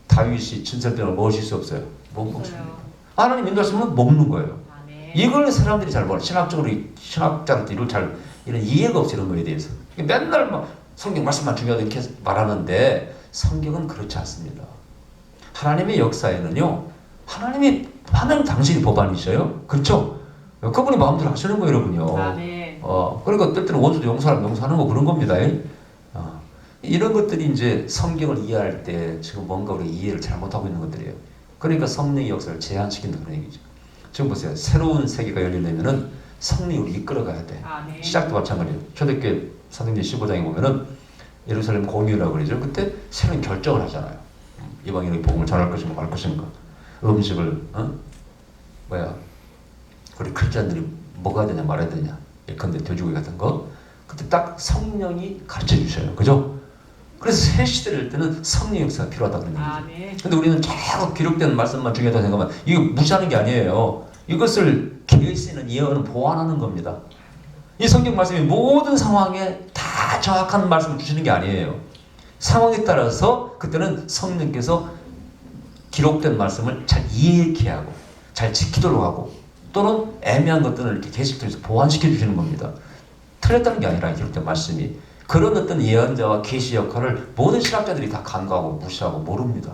다윗이 진설병을 먹으실 수 없어요. 못 먹습니다. 하나님 인도하시면 먹는 거예요. 이걸 사람들이 잘 몰라. 신학자들이 이런 이해가 없어, 이런 거에 대해서. 맨날 막 성경 말씀만 중요하다 이렇게 말하는데 성경은 그렇지 않습니다. 하나님의 역사에는요, 하나님 당신이 법안이셔요. 그렇죠? 그분이 마음대로 하시는 거예요, 여러분요. 그러니까 때때로 원수도 용서하는 거 그런 겁니다. 이런 것들이 이제 성경을 이해할 때 지금 뭔가 우리 이해를 잘못하고 있는 것들이에요. 그러니까 성령의 역사를 제한시킨다 그런 얘기죠. 지금 보세요. 새로운 세계가 열리려면은 성령이 우리 이끌어가야 돼. 시작도 마찬가지예요. 초대교회 사도행전 15장에 보면은 예루살렘 공유라고 그러죠. 그때 새로운 결정을 하잖아요. 이방인에게 복음을 전할 것인가 말 것인가. 음식을 우리 크리스찬들이 먹어야 되냐 말아야 되냐. 예컨대 돼지고기 같은 거. 그때 딱 성령이 가르쳐 주셔요. 그죠? 그래서 새 시대를 열 때는 성령 역사가 필요하다 그런 얘기죠. 근데 우리는 자꾸 기록된 말씀만 중요하다고 생각하면 이거 무시하는 게 아니에요. 이것을 계시는 예언은 보완하는 겁니다. 이 성경 말씀이 모든 상황에 다 정확한 말씀을 주시는 게 아니에요. 상황에 따라서 그때는 성령께서 기록된 말씀을 잘 이해케 하고 잘 지키도록 하고 또는 애매한 것들을 이렇게 계시를 통해서 보완시켜 주시는 겁니다. 틀렸다는 게 아니라 기록된 말씀이 그런 어떤 예언자와 계시 역할을 모든 신학자들이 다 간과하고 무시하고 모릅니다.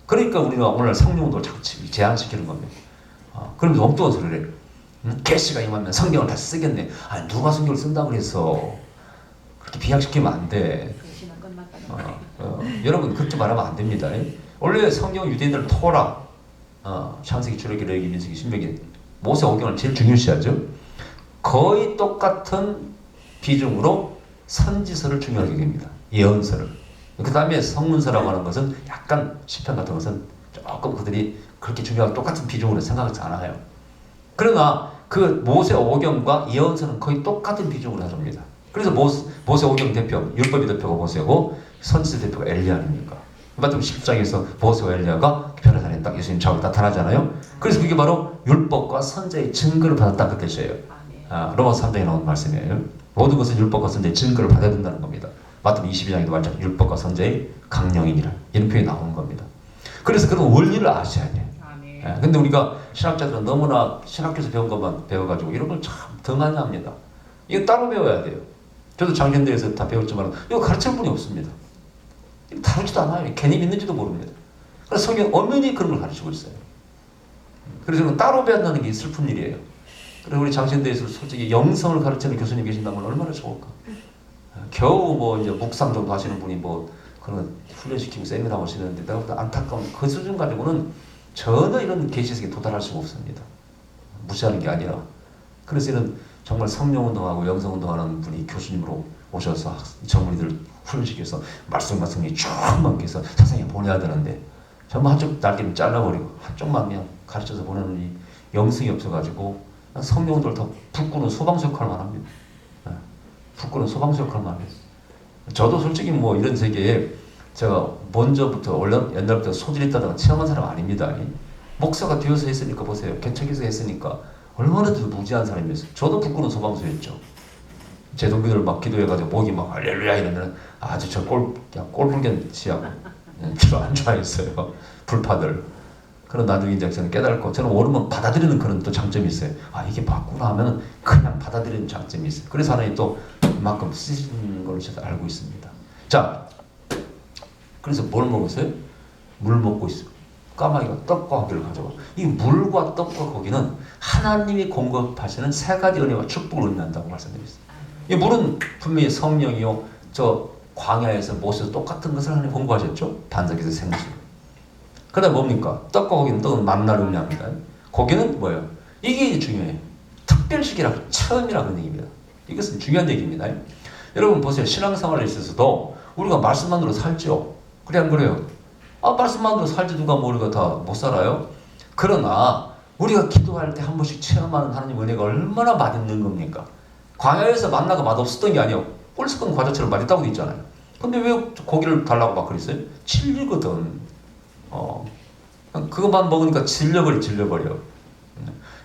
그러니까 우리가 오늘 성령도 자꾸 제한시키는 겁니다. 그러면서 엉뚱한 소리를 해요. 계시가 임하면 성경을 다 쓰겠네. 누가 성경을 쓴다고 그래서 그렇게 비약시키면 안 돼. 여러분 그렇게 말하면 안 됩니다. 원래 성경 유대인들은 토라, 창세기, 출애굽기, 레위기, 민수기, 신명기, 모세 오경을 제일 중요시하죠. 거의 똑같은 비중으로 선지서를 중요하게 여깁니다. 예언서를. 그 다음에 성문서라고 하는 것은 약간 시편 같은 것은 조금 그들이 그렇게 중요하게 똑같은 비중으로 생각하지 않아요. 그러나 그 모세 오경과 예언서는 거의 똑같은 비중으로 다룹니다. 그래서 모세 오경 대표, 율법의 대표가 모세고 선지서 대표가 엘리야 아닙니까? 마태복음 10장에서 모세와 엘리야가 변호사님 딱 예수님 좌우로 나타나잖아요. 그래서 그게 바로 율법과 선지자의 증거를 받았다 그 뜻이에요. 로마서 3장에 나온 말씀이에요. 모든 것은 율법과 선지자의 증거를 받아야 된다는 겁니다. 마태복음 22장에도 말처럼 율법과 선지자의 강령이니라 이런 표현이 나오는 겁니다. 그래서 그런 원리를 아셔야 돼요. 근데 우리가 신학자들은 너무나 신학교에서 배운 것만 배워가지고 이런 걸 참 등한시합니다. 이거 따로 배워야 돼요. 저도 장현대에서 다 배웠지만 이거 가르칠 분이 없습니다. 다루지도 않아요. 개념 있는지도 모릅니다. 그래서 성경 엄연히 그런 걸 가르치고 있어요. 그래서 저는 따로 배운다는 게 슬픈 일이에요. 그래서 우리 장신대에서 솔직히 영성을 가르치는 교수님 계신다면 얼마나 좋을까. 겨우 뭐 이제 묵상 정도 하시는 분이 뭐 그런 훈련시키고 세미나 하시는데 내가 볼 때 안타까운 그 수준 가지고는 전혀 이런 계시색에 도달할 수가 없습니다. 무시하는 게 아니라. 그래서 이런 정말 성령운동하고 영성운동하는 분이 교수님으로 오셔서 전문의들 훈련시켜서 말씀 같은 게 쭉만 해서 세상에 보내야 되는데 정말 한쪽 날개를 잘라버리고 한쪽만 그냥 가르쳐서 보내는 영성이 없어가지고 성령들 더 불 끄는 소방수 역할만 합니다. 불 끄는 소방수 역할만 합니다. 저도 솔직히 뭐 이런 세계에 제가 먼저부터 원래 옛날부터 소질이 있다다가 체험한 사람 아닙니다. 목사가 되어서 했으니까 보세요. 개척에서 했으니까 얼마나 더 무지한 사람이었어요. 저도 불 끄는 소방수였죠. 제 동기들 막 기도해가지고 목이 막 할렐루야 이러면 아주 저 그냥 꼴불견 지하고 별로 안 좋아했어요. 불파들. 그런 나중에 이제 저는 깨달고 저는 오르면 받아들이는 그런 또 장점이 있어요. 이게 맞구나 하면 그냥 받아들이는 장점이 있어요. 그래서 하나님 또 그만큼 쓰시는 걸로 제가 알고 있습니다. 자, 그래서 뭘 먹었어요? 물 먹고 있어요. 까마귀가 떡과 고기를 가져가. 이 물과 떡과 고기는 하나님이 공급하시는 세 가지 은혜와 축복을 의미한다고 말씀드렸어요. 이 물은 분명히 성령이요. 저 광야에서 모세도 똑같은 것을 하나님 공급하셨죠. 반석에서 생수. 그 다음 뭡니까? 떡과 고기는 떡은 만나를 의미합니다. 고기는 뭐예요? 이게 중요해요. 특별식이라고 처음이라는 얘기입니다. 이것은 중요한 얘기입니다. 여러분 보세요. 신앙생활에 있어서도 우리가 말씀만으로 살죠. 그래 안 그래요? 말씀만으로 살지 누가 뭐 우리가 다 못 살아요? 그러나 우리가 기도할 때 한 번씩 체험하는 하나님 은혜가 얼마나 맛있는 겁니까? 광야에서 만나가 맛없었던 게 아니에요. 꿀스건 과자처럼 맛있다고 돼 있잖아요. 근데 왜 고기를 달라고 막 그랬어요? 질리거든. 그것만 먹으니까 질려버려.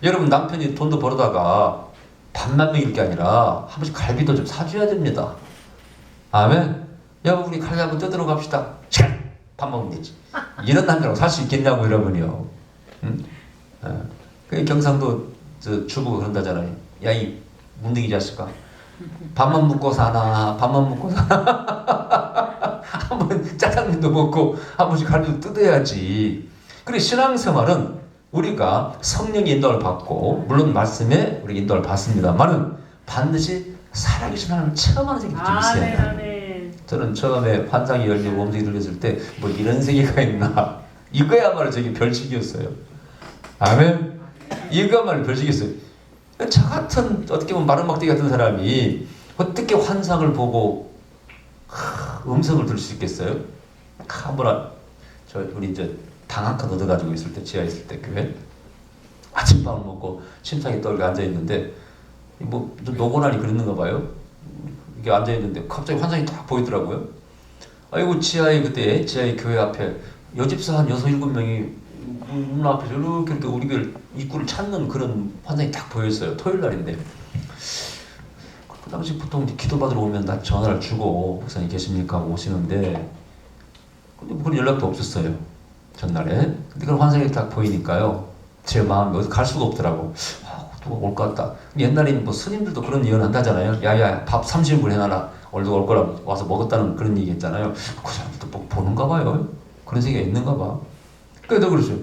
여러분 남편이 돈도 벌어다가 밥만 먹일 게 아니라 한 번씩 갈비도 좀 사줘야 됩니다. 아멘. 여보 우리 갈비 한번 뜯으러 갑시다. 밥 먹으면 되지. 이런 남자라고 살 수 있겠냐고 여러분이요. 그 경상도 주부가 그런다잖아요. 야 이 문둥이 자식아, 밥만 먹고 사나? 밥만 먹고 사나? 한번 짜장면도 먹고 한 번씩 갈비도 뜯어야지. 그래 신앙생활은 우리가 성령의 인도를 받고 물론 말씀에 우리 인도를 받습니다만은 반드시 살아계신 하나님을 체험하는 세계가 좀 있어야 해요. 저는 처음에 환상이 열리고 음성이 들렸을 때 뭐 이런 세계가 있나 이거야말로 저게 별식이었어요. 아멘. 이거야말로 별식이었어요. 저 같은 어떻게 보면 마른 막대기 같은 사람이 어떻게 환상을 보고 음성을 들을 수 있겠어요? 뭐라 우리 이제 당 한 칸 얻어가지고 있을 때 지하에 있을 때 교회 아침밥을 먹고 침상에 떨게 앉아 있는데 뭐 좀 노곤하니 그랬는가 봐요. 이게 앉아 있는데 갑자기 환상이 딱 보이더라고요. 아이고 지하에 그때 지하에 교회 앞에 여집사 한 6-7명이 문 앞에 이렇게 우리 교회 입구를 찾는 그런 환상이 딱 보였어요. 토요일 날인데 그 당시 보통 기도 받으러 오면 나 전화를 주고 목사님 계십니까 하고 오시는데 근데 그런 연락도 없었어요. 전날에. 근데 그런 환상이 딱 보이니까요. 제 마음이 어디 갈 수가 없더라고. 누가 올 것 같다. 옛날에는 뭐 스님들도 그런 예언 한다잖아요. 야야 밥 30인분 해놔라. 오늘도 올 거라 와서 먹었다는 그런 얘기 했잖아요. 그 사람들도 뭐 보는가 봐요. 그런 세계가 있는가 봐. 그래도 그러죠.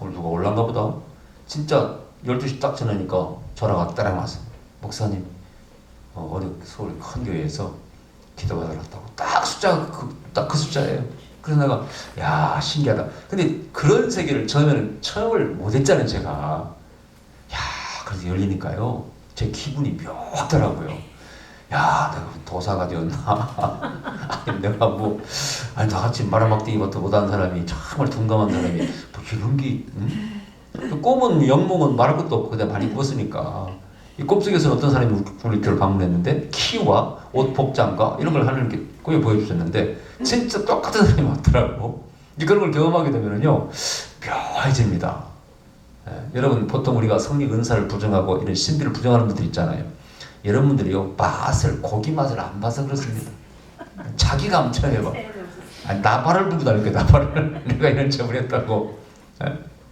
오늘 누가 올란가 보다. 진짜 12시 딱 지나니까 전화가 따랑 왔어. 목사님 어디 서울 큰 교회에서 기도 받으러 왔다고. 딱 숫자가 딱 그 숫자예요. 그래서 내가 야 신기하다. 근데 그런 세계를 처음에는 체험을 못했잖아요 제가. 야 그래서 열리니까요 제 기분이 묘하더라고요. 야 내가 도사가 되었나. 아니 내가 뭐 아니 나같이 말아막대기부터 못하는 사람이 정말 둔감한 사람이 뭐 이런 게 꼼은 영몽은 말할 것도 없고 그냥 많이 입었으니까 이 꼼속에서는 어떤 사람이 우리 교회를 방문했는데 키와 옷 복장과 이런 걸 하는 게 꾸며 보여주셨는데 진짜 똑같은 사람이 왔더라고. 그런 걸 경험하게 되면은요 묘해집니다. 여러분 보통 우리가 성령 은사를 부정하고 이런 신비를 부정하는 분들 있잖아요. 여러분들이요 맛을 고기 맛을 안 봐서 그렇습니다. 자기가 한번 체험해봐. 나발을 불고 다닐 거야. 나발을 내가 이런 체험을 했다고.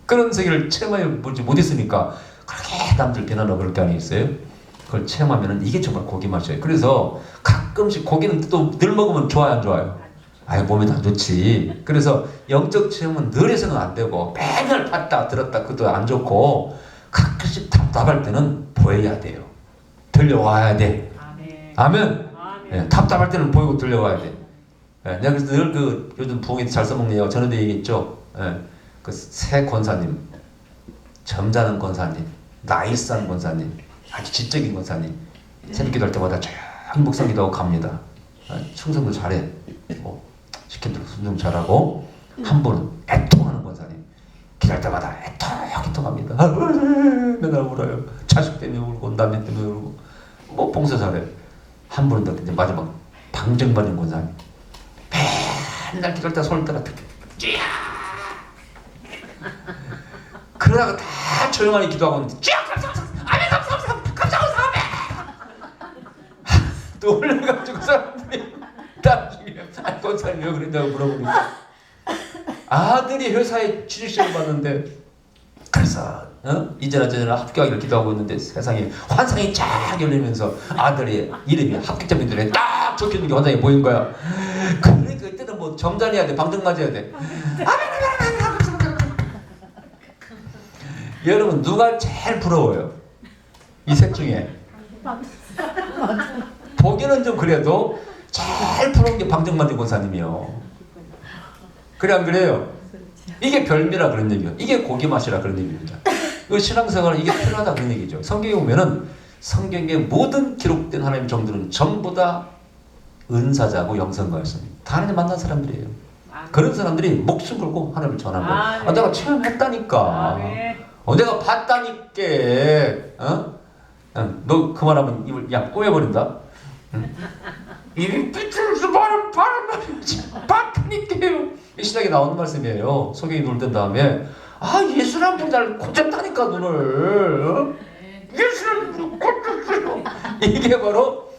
그런 세계를 체험해 보지 못했으니까 그렇게 남들 비난하고 그럴 게 아니겠어요? 그걸 체험하면은 이게 정말 고기 맛이에요. 그래서 가끔씩 고기는 또 늘 먹으면 좋아요 안 좋아요? 아예 몸에도 안 좋지. 그래서 영적 체험은 늘 해서는 안 되고 맨날 봤다 들었다 그것도 안 좋고 가끔씩 답답할 때는 보여야 돼요. 들려와야 돼. 아멘. 예, 답답할 때는 보이고 들려와야 돼. 예, 내가 그래서 늘 그 요즘 부흥이 잘 써먹네요. 전에도 얘기했죠. 예, 그 새 권사님, 점잖은 권사님, 나이스한 권사님, 아주 지적인 권사님 새벽기도 할 때마다 조용히 묵상기도하고 갑니다. 예, 충성도 잘해. 시킨 대로 순종 잘하고 한 분은 애통하는 권사님 기도할 때마다 애통합니다. 맨날 울어요. 자식 때문에 울고 남편 때문에 울고 뭐 봉사 잘해. 한 분은 더 이제 마지막 방정맞은 권사님 맨날 기도할 때 손을 따라 쥐야 그러다가 다 조용하게 기도하고 쥐야 아멘 감사합니다 또 올려가지고 사람들이 나중에 권사님 왜 그랬냐고 물어보니까 아들이 회사에 취직시험을 봤는데 그래서 이제나 저제나 합격하기를 기도하고 있는데 세상에 환상이 쫙 열리면서 아들의 이름이 합격자 명단에 딱 적혀있는 게 환상이 보인 거야. 그러니까 이때는 뭐 점잖아야 돼. 방정 맞아야 돼. 여러분 누가 제일 부러워요? 이 셋 중에 보기는 좀 그래도 제일 부러운 게 방정맞은 권사님이요. 그래 안 그래요? 이게 별미라 그런 얘기예요. 이게 고기 맛이라 그런 얘기입니다. 이 신앙생활은 이게 필요하다 그런 얘기죠. 성경에 보면은 성경의 모든 기록된 하나님의 종들은 전부 다 은사자고 영성가였습니다. 다 하나님 만난 사람들이에요. 그런 사람들이 목숨 걸고 하나님을 전한 거예요. 내가 체험했다니까. 내가 봤다니까. 응, 너 그만하면 입을 야 꼬여버린다. 응? 입이 삐뚤어서 바람 말이지. 박하니까요. 이 시작에 나오는 말씀이에요. 소경이 눈을 뜬 다음에 아 예수란 분이 날 고쳤다니까 눈을. 어? 예수란 분이 고쳤어요. 이게 바로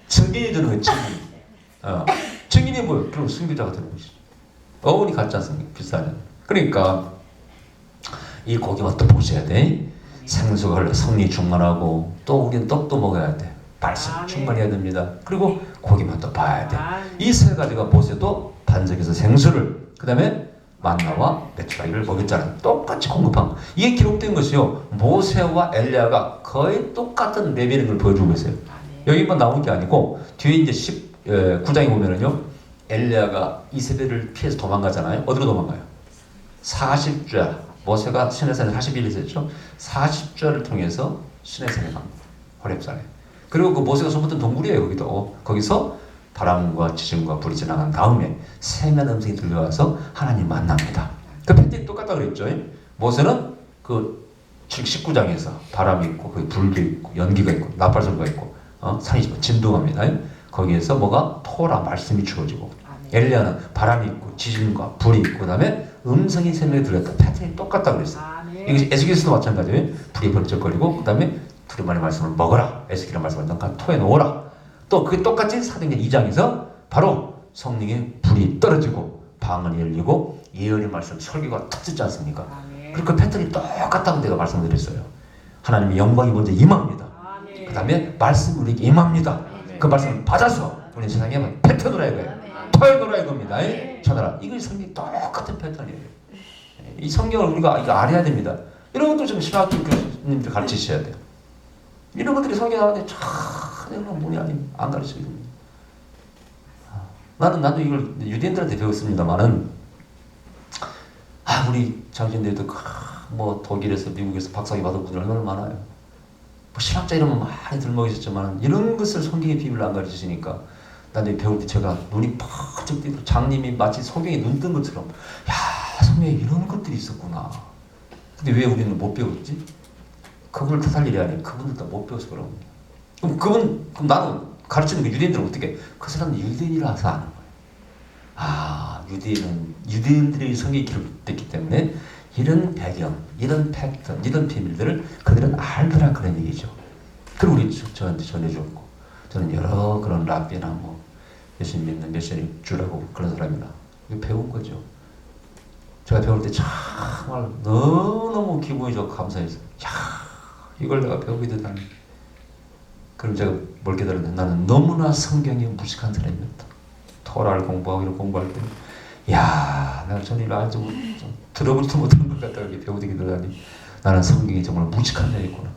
증인이 되는 거예요. 증인. 증인이 뭐예요? 그럼 순교자가 되는 것이죠. 어원이 같지 않습니까? 비슷하잖아요. 그러니까 이 고기만 또 보셔야 돼. 생수가 원래 성리 충만하고 또 우리는 떡도 먹어야 돼. 말씀 충만해야 됩니다. 그리고 고기만 또 봐야 돼. 이 세 가지가 모세도 반석에서 생수를 그 다음에 만나와 메추라기를 먹였잖아요. 똑같이 공급한 거. 이게 기록된 것이요. 모세와 엘리야가 거의 똑같은 레벨인 걸 보여주고 있어요. 여기만 나온 게 아니고 뒤에 이제 19장에 보면은요. 엘리야가 이세벨을 피해서 도망가잖아요. 어디로 도망가요? 40좌. 모세가 시내산에 40일 있었죠. 40좌를 통해서 시내산에 갑니다. 호렙산에. 그리고 그 모세가 숨었던 동굴이에요. 거기도. 거기서 바람과 지진과 불이 지나간 다음에 세면 음성이 들려와서 하나님 만납니다. 그 패턴이 똑같다 그랬죠. 모세는 그 19장에서 바람이 있고 거기 불도 있고 연기가 있고 나팔소리가 있고 산이 진동합니다. 거기에서 뭐가 토라 말씀이 주어지고 엘리야는 바람이 있고 지진과 불이 있고 그 다음에 음성이 세명이 들렸다. 패턴이 똑같다 그랬어요. 이것이 에스겔에서도 마찬가지예요. 불이 번쩍거리고 그 다음에 두루마리 말씀을 먹어라. 에스겔의 말씀을 넣고 토에 놓으라. 또 그게 똑같이 사도행전 2장에서 바로 성령의 불이 떨어지고 방언이 열리고 예언의 말씀 설교가 터지지 않습니까? 그리고 그 패턴이 똑같다고 내가 말씀드렸어요. 하나님의 영광이 먼저 임합니다. 그 다음에 말씀이 우리에게 임합니다. 그 말씀을 받아서 우리 세상에 패턴으로 해야 토에 놓으라 이겁니다. 전하라. 이거 성경이 똑같은 패턴이에요. 이 성경을 우리가 이거 알아야 됩니다. 이런 것도 좀 신학교 교수님들 가르치셔야 돼요. 이런 것들이 성경에 나오는데 이건 뭐냐 안 가르쳐요. 나도 이걸 유대인들한테 배웠습니다만은 우리 장신들도 뭐 독일에서 미국에서 박사학위 받은 분들 얼마나 많아요. 뭐 신학자 이름은 많이 들먹이셨지만 이런 것을 성경의 비밀을 안 가르치시니까 나중에 배울 때 제가 눈이 팍 뜨고 장님이 마치 성경에 눈 뜬 것처럼 야 성경에 이런 것들이 있었구나. 근데 왜 우리는 못 배웠지? 그분을 탓할 일이 아니에요. 그분들 다 못 배워서 그런 거예요. 그럼 나는 가르치는 그 유대인들은 어떻게? 그 사람은 유대인이라서 아는 거예요. 유대인들의 성경이 기록됐기 때문에 이런 배경, 이런 패턴, 이런 비밀들을 그들은 알더라 그런 얘기죠. 그리고 우리 저한테 전해주었고 저는 여러 그런 랍비나 뭐 예수님 믿는 메시지 주라고 그런 사람이나 이거 배운 거죠. 제가 배울 때 정말 너무너무 기분이 좋고 감사해서 이걸 내가 배우게 되다니. 그럼 제가 뭘 깨달았냐? 나는 너무나 성경에 무식한 사람이었다. 토라를 공부하고 이런 공부할 때 내가 전일 아주 좀 들어보지도 못한 것 같다 이렇게 배우게 되다니 나는 성경이 정말 무식한 자였구나.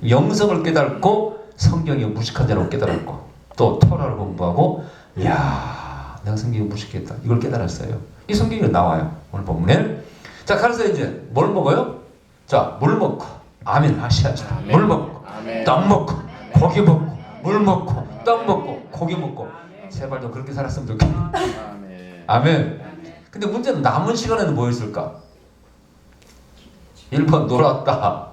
영성을 깨닫고 성경이 무식한 자라고 깨달았고 또 토라를 공부하고 내가 성경이 무식했다. 이걸 깨달았어요. 이 성경이 나와요. 오늘 본문에. 자, 그래서 이제 뭘 먹어요? 자, 물 먹고 아멘 하셔야죠. 물 먹고 떡 먹고 고기 먹고 물 먹고 떡 먹고 고기 먹고 제발 좀 그렇게 살았으면 좋겠네. 아멘. 근데 문제는 남은 시간에는 뭐였을까? 1번 놀았다.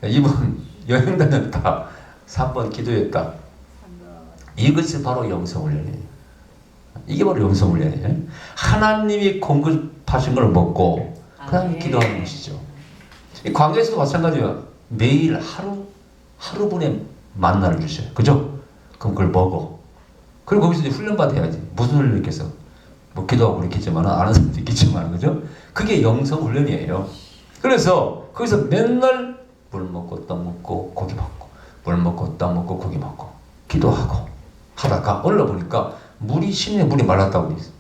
2번 여행 다녔다. 3번 기도했다. 이것이 바로 영성훈련이에요. 이게 바로 영성훈련이에요. 하나님이 공급하신 걸 먹고 그 다음에 기도하는 것이죠. 이 광야에서도 마찬가지예요. 매일 하루분의 만나를 주셔요. 그죠? 그럼 그걸 먹어. 그리고 거기서 이제 훈련받아야지. 무슨 훈련을 있겠어? 뭐 기도하고 그렇겠지만 아는 사람도 있겠지만 그죠? 그게 영성 훈련이에요. 그래서 거기서 맨날 물 먹고 떡 먹고 고기 먹고 물 먹고 떡 먹고 고기 먹고 기도하고 하다가 올라보니까 심해 물이 말랐다고 돼 있어요.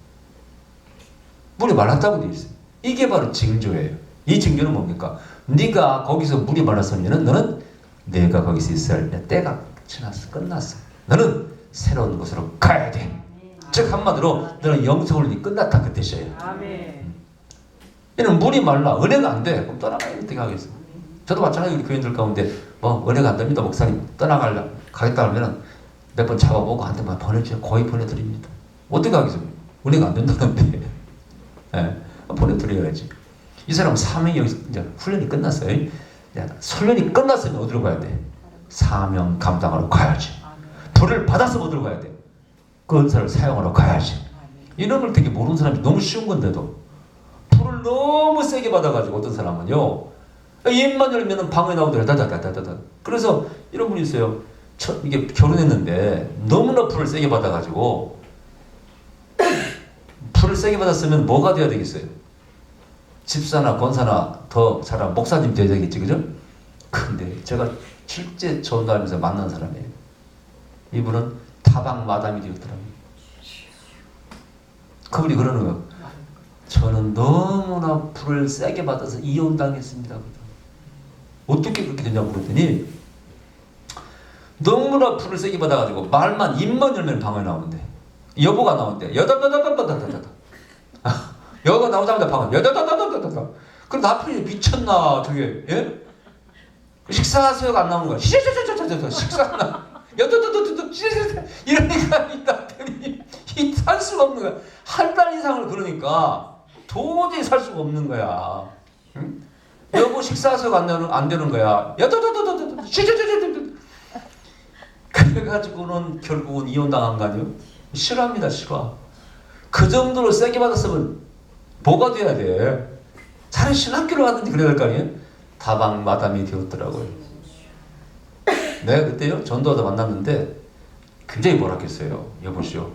물이 말랐다고 돼 있어요. 이게 바로 징조예요. 이 징조는 뭡니까? 네가 거기서 물이 말랐으면 너는 내가 거기서 있어야 할 때가 지났어. 끝났어. 너는 새로운 곳으로 가야 돼. 즉 한마디로 너는 영성훈련이 끝났다 그 뜻이에요. 얘는 물이 말라. 은혜가 안 돼. 그럼 떠나가야 어떻게 하겠어? 저도 마찬가지로 우리 교인들 가운데 은혜가 안 됩니다. 목사님 가겠다 하면은 몇 번 잡아보고 한 대만 보내줘요. 거의 보내드립니다. 어떻게 하겠습니까? 은혜가 안 된다는데. 보내드려야지. 이 사람 사명이 여기서 이제 훈련이 끝났어요. 훈련이 끝났으면 어디로 가야 돼? 사명 감당하러 가야지. 불을 받아서 어디로 가야 돼? 그 은사를 사용하러 가야지. 이런 걸 되게 모르는 사람이 너무 쉬운 건데도 불을 너무 세게 받아가지고 어떤 사람은요, 입만 열면은 방에 나오더래. 다다다다다. 그래서 이런 분이 있어요. 이게 결혼했는데 너무나 불을 세게 받아가지고, 불을 세게 받았으면 뭐가 돼야 되겠어요? 집사나 권사나 더 잘한 목사님 돼야 되겠지, 그죠? 근데 제가 실제 전도하면서 만난 사람이에요. 이분은 타방 마담이 되었더라고요. 그분이 그러는 거예요. 저는 너무나 불을 세게 받아서 이혼당했습니다. 어떻게 그렇게 되냐고 그랬더니, 너무나 불을 세게 받아가지고 말만 입만 열면 방에 나오는데, 여보가 나오는데 여다다다다다다다, 여가 나오자마자 방에 여다다다다다다. 그럼 남편이 미쳤나 저게, 예? 식사하세요가 안 나오는 거야. 식사나 여다다다다다 이러니까 이 남편이 살 수가 없는 거야. 한 달 이상을 그러니까 도저히 살 수가 없는 거야. 응? 여보 식사하세요가 안 되는 거야. 여다다다다다 그래가지고는 결국은 이혼당한 거 아니에요? 싫어합니다, 싫어. 그 정도로 세게 받았으면 뭐가 돼야 돼? 차라리 신학교를 갔는지 그래야 될 거 아니에요? 다방 마담이 되었더라고요. 내가 그때요 전도하다 만났는데 굉장히 뭐라 했어요. 여보시오,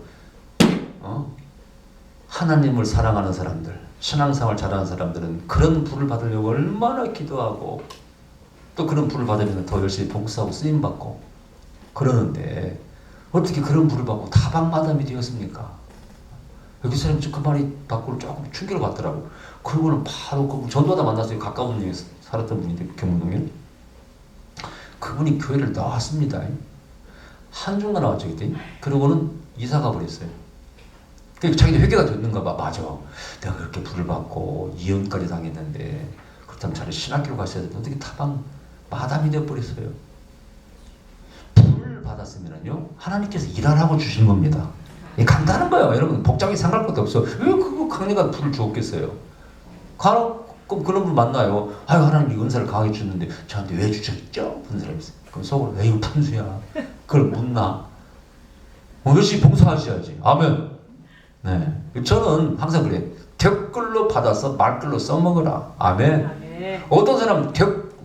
하나님을 사랑하는 사람들, 신앙생활 잘하는 사람들은 그런 불을 받으려고 얼마나 기도하고 또 그런 불을 받으면 더 열심히 봉사하고 쓰임받고 그러는데 어떻게 그런 불을 받고 다방 마담이 되었습니까? 여기 사람이 그 말이 밖으로 조금 충격을 받더라고. 그러고는 바로 그 전도하다 만났어요. 가까운 동에 살았던 분인데, 경문동에. 그분이 교회를 나왔습니다. 한중가 나왔죠 그때. 그러고는 이사 가버렸어요. 자기도 회개가 됐는가 봐. 맞아, 내가 그렇게 불을 받고 이혼까지 당했는데 그렇다면 차라리 신학교로 갔어야 되는데 어떻게 타방 마담이 되어버렸어요. 불을 받았으면요 하나님께서 일하라고 주신 겁니다. 간단한 거예요. 여러분 복잡하게 생각할 것도 없어. 왜 그거 강력한 불을 주었겠어요? 그럼 그런 분 만나요. 아유, 하나님 이 은사를 강하게 주셨는데 저한테 왜 주셨죠? 그런 사람이 있어요. 그럼 속으로 에이 분수야, 그걸 묻나? 열심히 봉사하셔야지. 아멘. 네, 저는 항상 그래. 댓글로 받아서 말글로 써먹으라. 아멘. 아멘. 어떤 사람은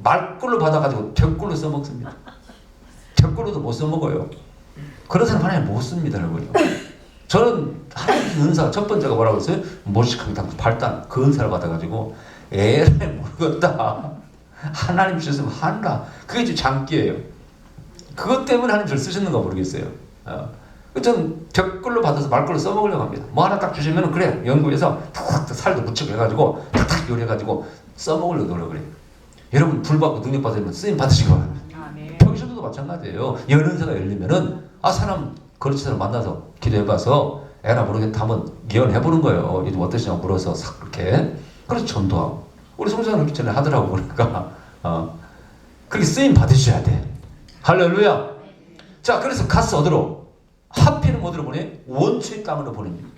말글로 받아가지고 댓글로 써먹습니다. 댓글로도 못 써먹어요. 그런 사람 하나님 못 씁니다, 여러분요. 저는 하나님 은사 첫 번째가 뭐라고 했어요? 모식하게 당수 8단 그 은사를 받아가지고 에라이 모르겠다. 하나님 주셨으면 한다. 그게 좀 장기예요. 그것 때문에 하나님 저를 쓰셨는가 모르겠어요. 전 댓글로 받아서 말글로 써먹으려고 합니다. 뭐 하나 딱 주시면 그래 연구해서 탁탁 살도 묻히고 해가지고 탁탁 요리해가지고 써먹으려고 노력을 해요. 여러분 불 받고 능력 받으면 쓰임 받으시기 바랍니다. 평신도도 마찬가지예요. 연은사가 열리면은 사람 그렇지 사람 만나서 기도해봐서 에라 모르겠다 한번 예언해보는 거예요. 이게 어떠시냐고 물어서 싹 그렇게. 그래서 전도하고 우리 성장을 그렇기 전에 하더라고. 그러니까 그렇게 쓰임 받으셔야 돼. 할렐루야. 자, 그래서 가서 어디로? 하필은 어디로 보내? 원수의 땅으로 보냅니다.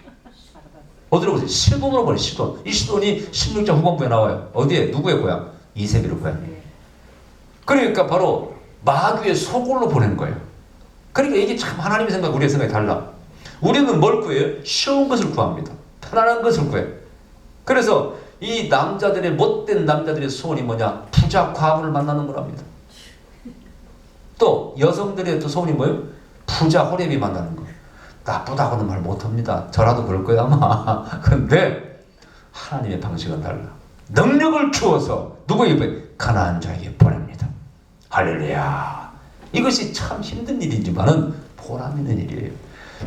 어디로 보세요? 시돈으로 보내. 시돈. 이 시돈이 16장 후반부에 나와요. 어디에? 누구의 고향? 이세벨의 고향. 그러니까 바로 마귀의 소굴로 보낸 거예요. 그러니까 이게 참 하나님의 생각, 우리의 생각이 달라. 우리는 뭘 구해요? 쉬운 것을 구합니다. 편안한 것을 구해. 그래서 이 남자들의 못된 남자들의 소원이 뭐냐? 부자 과부를 만나는 거랍니다. 또 여성들의 또 소원이 뭐예요? 부자 호렙이 만나는 거. 나쁘다고는 말 못합니다. 저라도 그럴 거예요 아마. 근데 하나님의 방식은 달라. 능력을 주어서 누구에게? 가난한 자에게 보냅니다. 할렐루야. 이것이 참 힘든 일이지만은 보람 있는 일이에요.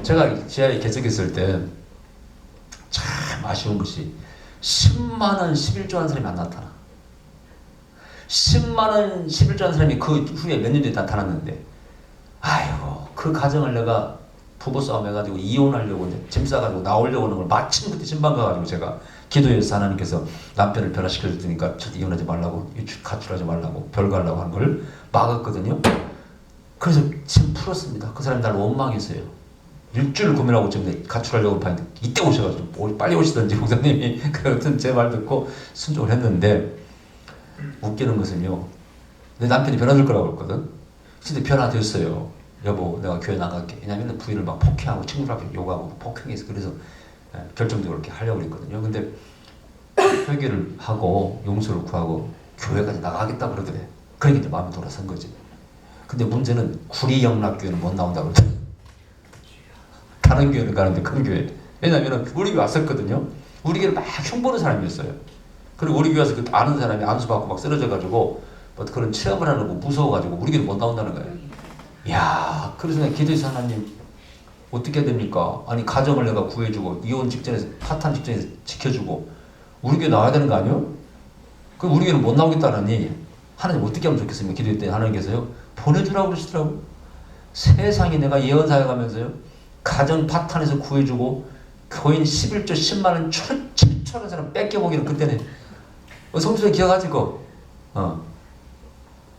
제가 지하에 개척했을 때 참 아쉬운 것이 10만 원 11조 한 사람이 안 나타나. 10만 원 11조 한 사람이 그 후에 몇 년 뒤에 나타났는데, 아이고 그 가정을 내가 부부싸움 해가지고 이혼하려고 짐 싸가지고 나오려고 하는 걸 마침 그때 신방 가가지고 제가 기도해서 하나님께서 남편을 변화시켜줬으니까 이혼하지 말라고, 가출하지 말라고, 별거하려고 하는 걸 막았거든요. 그래서 지금 풀었습니다. 그 사람이 날 원망했어요. 일주일 고민하고 지금 가출하려고 봤는데 이때 오셔가지고 빨리 오시던지 목사님이 그랬던 제 말 듣고 순종을 했는데, 웃기는 것은요 내 남편이 변화될 거라고 그랬거든. 근데 변화됐어요. 여보, 내가 교회 나갈게. 왜냐면 부인을 막 폭행하고 친구들 앞에 욕하고 폭행해서 그래서 결정적으로 이렇게 하려고 그랬거든요. 근데 회개를 하고 용서를 구하고 교회까지 나가겠다 그러더래. 그러니까 이제 마음이 돌아선 거지. 근데 문제는 구리영락교회는 못 나온다고 그러더래. 다른 교회는 가는데 큰 교회. 왜냐면 우리 교회 왔었거든요. 우리 교회를 막 흉보는 사람이었어요. 그리고 우리 교회 와서 그 아는 사람이 안수받고 막 쓰러져가지고 뭐 그런 체험을 하려고 무서워가지고 우리 교회 못 나온다는 거예요. 이야, 그래서 내가 기도해서 하나님 어떻게 해야 됩니까? 아니 가정을 내가 구해주고 이혼 직전에서 파탄 직전에서 지켜주고 우리 교회 나와야 되는 거 아니요? 그럼 우리 교회는 못 나오겠다느니 하나님 어떻게 하면 좋겠습니까? 기도했더니 하나님께서요 보내주라고 그러시더라고. 세상에 내가 예언사역 하면서요 가정 파탄에서 구해주고 교인 11조 10만원 최초로 사람 뺏겨보기는 그때는 성수에 기억하지 그거?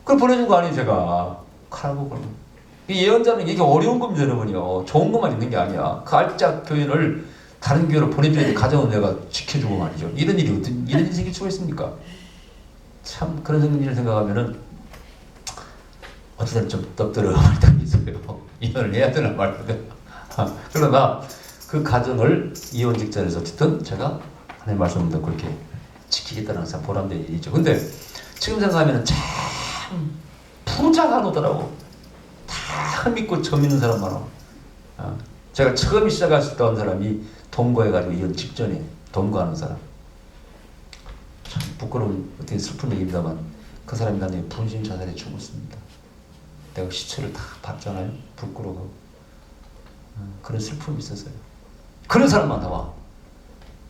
그걸 보내준 거 아니에요 제가. 가라고 그러면 이 예언자는 이게 어려운 겁니다 여러분이요. 좋은 것만 있는 게 아니야. 그 알짜 교인을 다른 교회로 보내줘야 돼. 가정은 내가 지켜주고 말이죠. 이런 일이 이런 일이 생길 수가 있습니까? 참 그런 일을 생각하면은 어쨌든 좀 떡들어가만히 있어요. 이혼을 해야 되나 말거든. 그러나 그 가정을 이혼 직전에서 어쨌든 제가 하나님 말씀 듣고 그렇게 지키겠다는 보람된 일이죠. 근데 지금 생각하면 참 부자가 노더라고. 다 믿고 저 믿는 사람 많아. 제가 처음 시작했던 사람이 동거해가지고 이혼 직전에 동거하는 사람. 참 부끄러운 어떻게 슬픈 얘기입니다만 그 사람이 나중에 분신 자살에 죽었습니다. 내가 시체를 다 봤잖아요. 부끄러워. 그런 슬픔이 있었어요. 그런 사람만 나와.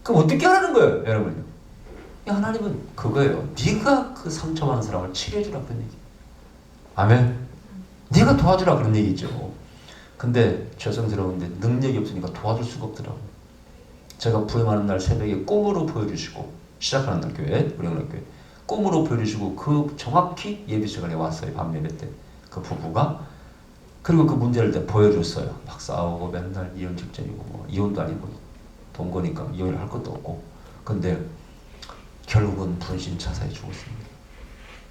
그럼 어떻게 하라는 거예요, 여러분? 하나님은 그거예요. 네가 그 상처받은 사람을 치료해주라 그런 얘기. 아멘. 네가 도와주라 그런 얘기죠. 근데 죄송스러운데 능력이 없으니까 도와줄 수가 없더라고. 제가 부임하는 날 새벽에 꿈으로 보여주시고 시작하는 날 교회, 우리 영락교회 꿈으로 보여주시고 그 정확히 예배 시간에 왔어요. 밤 예배 때 그 부부가. 그리고 그 문제를 때 보여줬어요. 막 싸우고 맨날 이혼 직전이고 뭐 이혼도 아니고 동거니까 이혼을 할 것도 없고. 근데 결국은 분신 자살에 죽었습니다.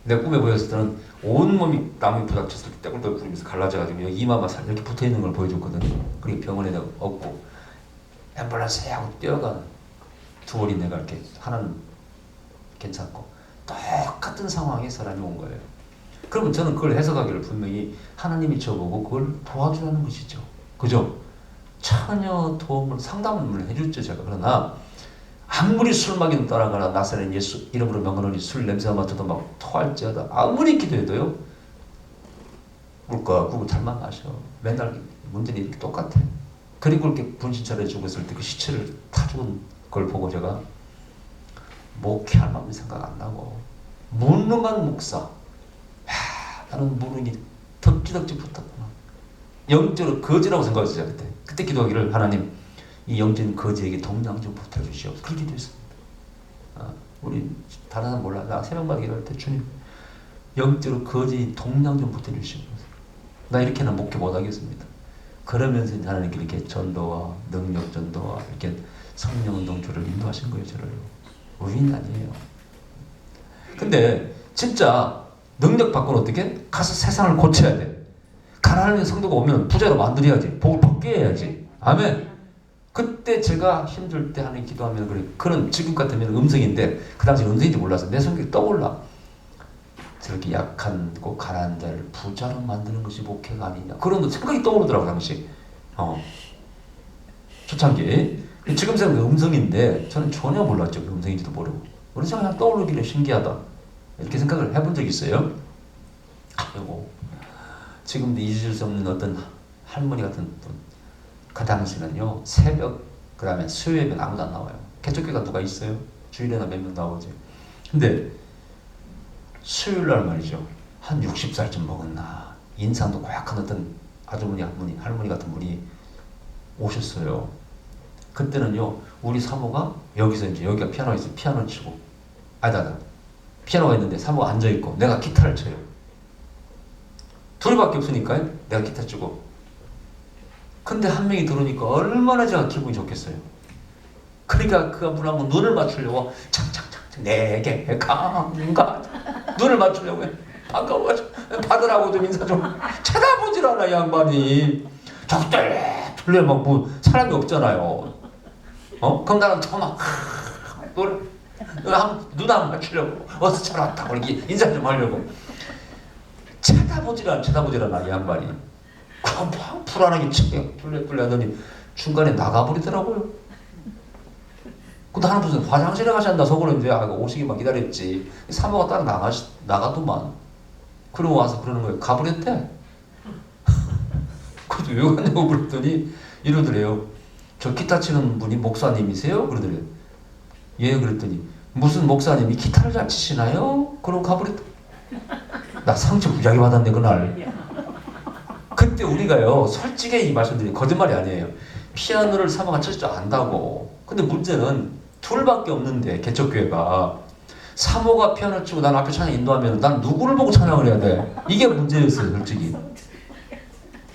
내가 꿈에 보였을 때는 온몸이 나무에 부닥쳤을 때 떼굴떼굴 구르면서 갈라져가지고 여기 이마가 이렇게 붙어있는 걸 보여줬거든요. 그리고 병원에 내가 업고 앰뷸런스에 하고 뛰어간 두 어린 애가 이렇게 하나는 괜찮고 똑같은 상황에 사람이 온 거예요. 그러면 저는 그걸 해석하기를 분명히 하나님이 저보고 그걸 도와주라는 것이죠. 그죠? 전혀 도움을 상담을 해줬죠 제가. 그러나 아무리 술 마귀는 따라가라 나사렛 예수 이름으로 명하노니 술 냄새가 맡아도 막 토할지어다 아무리 기도해도요 꿀꺽꿀꺽 잘만 마셔. 맨날 문제는 이렇게 똑같아. 그리고 이렇게 분신차례 죽었을 때 그 시체를 타 죽은 걸 보고 제가 목회할 마음이 생각 안 나고 무능한 목사. 나는 무능이 덕지덕지 붙었구나. 영적으로 거지라고 생각했어요 그때. 그때 기도하기를 하나님 이 영적인 거지에게 동량 좀 붙여주시옵소서. 그렇게 기도했습니다. 우리 다른 사람 몰라. 나 새벽마다 기도할 때 주님 영적으로 거지 동량 좀 붙여주시옵소서. 나 이렇게는 목회 못하겠습니다. 그러면서 하나님께 이렇게 전도와 능력 전도와 이렇게 성령 동조를 인도하신 거예요 저를. 우린 아니에요. 근데 진짜 능력 받고는 어떻게? 가서 세상을 고쳐야 돼. 가난한 성도가 오면 부자로 만들어야지. 복을 받게 해야지. 아멘. 그때 제가 힘들 때 하나님 기도하면 그래. 그런 지금 같으면 음성인데 그 당시 음성인지 몰라서 내 성격이 떠올라. 저렇게 약한 고 가난한 자를 부자로 만드는 것이 목회가 아니냐. 그런 생각이 떠오르더라고 당시. 초창기. 지금 생각은 음성인데 저는 전혀 몰랐죠. 음성인지도 모르고. 그런 생각이 그냥 떠오르길래 신기하다. 이렇게 생각을 해본 적이 있어요. 그리고 지금도 잊을 수 없는 어떤 할머니 같은 분. 그 당시는요 새벽 그 다음에 수요일은 아무도 안 나와요. 개척교회가 누가 있어요? 주일에나 몇 명 나오지. 근데 수요일날 말이죠 한 60살쯤 먹었나 인상도 고약한 어떤 아주머니 할머니 같은 분이 오셨어요. 그때는요 우리 사모가 여기서 이제 여기가 피아노가 있어요. 피아노 치고 아니다 피아노가 있는데 사모가 앉아있고 내가 기타를 쳐요. 둘밖에 없으니까 내가 기타 치고. 근데 한 명이 들어오니까 얼마나 제가 기분이 좋겠어요. 그러니까 그 분 한 번 눈을 맞추려고 창창창 내게 강가 눈을 맞추려고 해. 반가워가지고 받으라고 좀 인사 좀. 쳐다보질 않아 양반이. 적들래 막뭐 사람이 없잖아요. 그럼 나는 막 노래 눈 한번 맞추려고 어서 잘 왔다고 이렇게 인사 좀 하려고. 쳐다보질 않아 이 양반이. 그럼 막 불안하게 뚫레 하더니 중간에 나가버리더라고요. 근데 나는 무슨 화장실에 가신다 속으로 이제 오시기만 기다렸지. 사모가 딱 나가더만. 그러고 와서 그러는 거예요. 가버렸대. 그래도 왜 갔냐고 그랬더니 이러더래요. 저 기타 치는 분이 목사님이세요? 그러더래요. 예, 그랬더니 무슨 목사님이 기타를 잘 치시나요? 그러고 가버렸다. 나 상처 무지하게 받았네 그날. 그때 우리가요 솔직히 말씀드리면 거짓말이 아니에요. 피아노를 사모가 칠 줄 안다고. 근데 문제는 둘밖에 없는데 개척교회가 사모가 피아노 치고 난 앞에 찬양 인도하면 난 누구를 보고 찬양을 해야 돼? 이게 문제였어요 솔직히.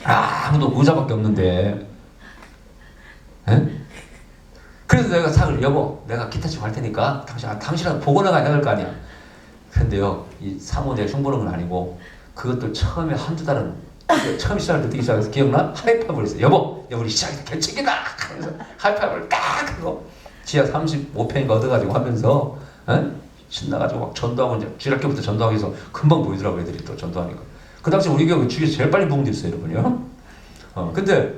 아무도 의자밖에 없는데. 에? 그래서 내가 사을 여보 내가 기타 치고 할 테니까 당신한테 보고 나가야 될 거 아니야. 근데요 이 사모 내가 흉보는 건 아니고 그것도 처음에 한두 달은 처음 시작할 때 듣기 시작해서 기억나? 하이파이브를 했어요. 여보 우리 시작이다 개척이다 하면서 하이파이브를 딱 하고 지하 35평인가 얻어가지고 하면서 신나가지고 막 전도하고 이제 주일학교부터 전도하기 위해서 금방 보이더라고 애들이 또 전도하니까. 그 당시 우리 교회 주위에서 제일 빨리 부흥 됐어요 여러분요. 근데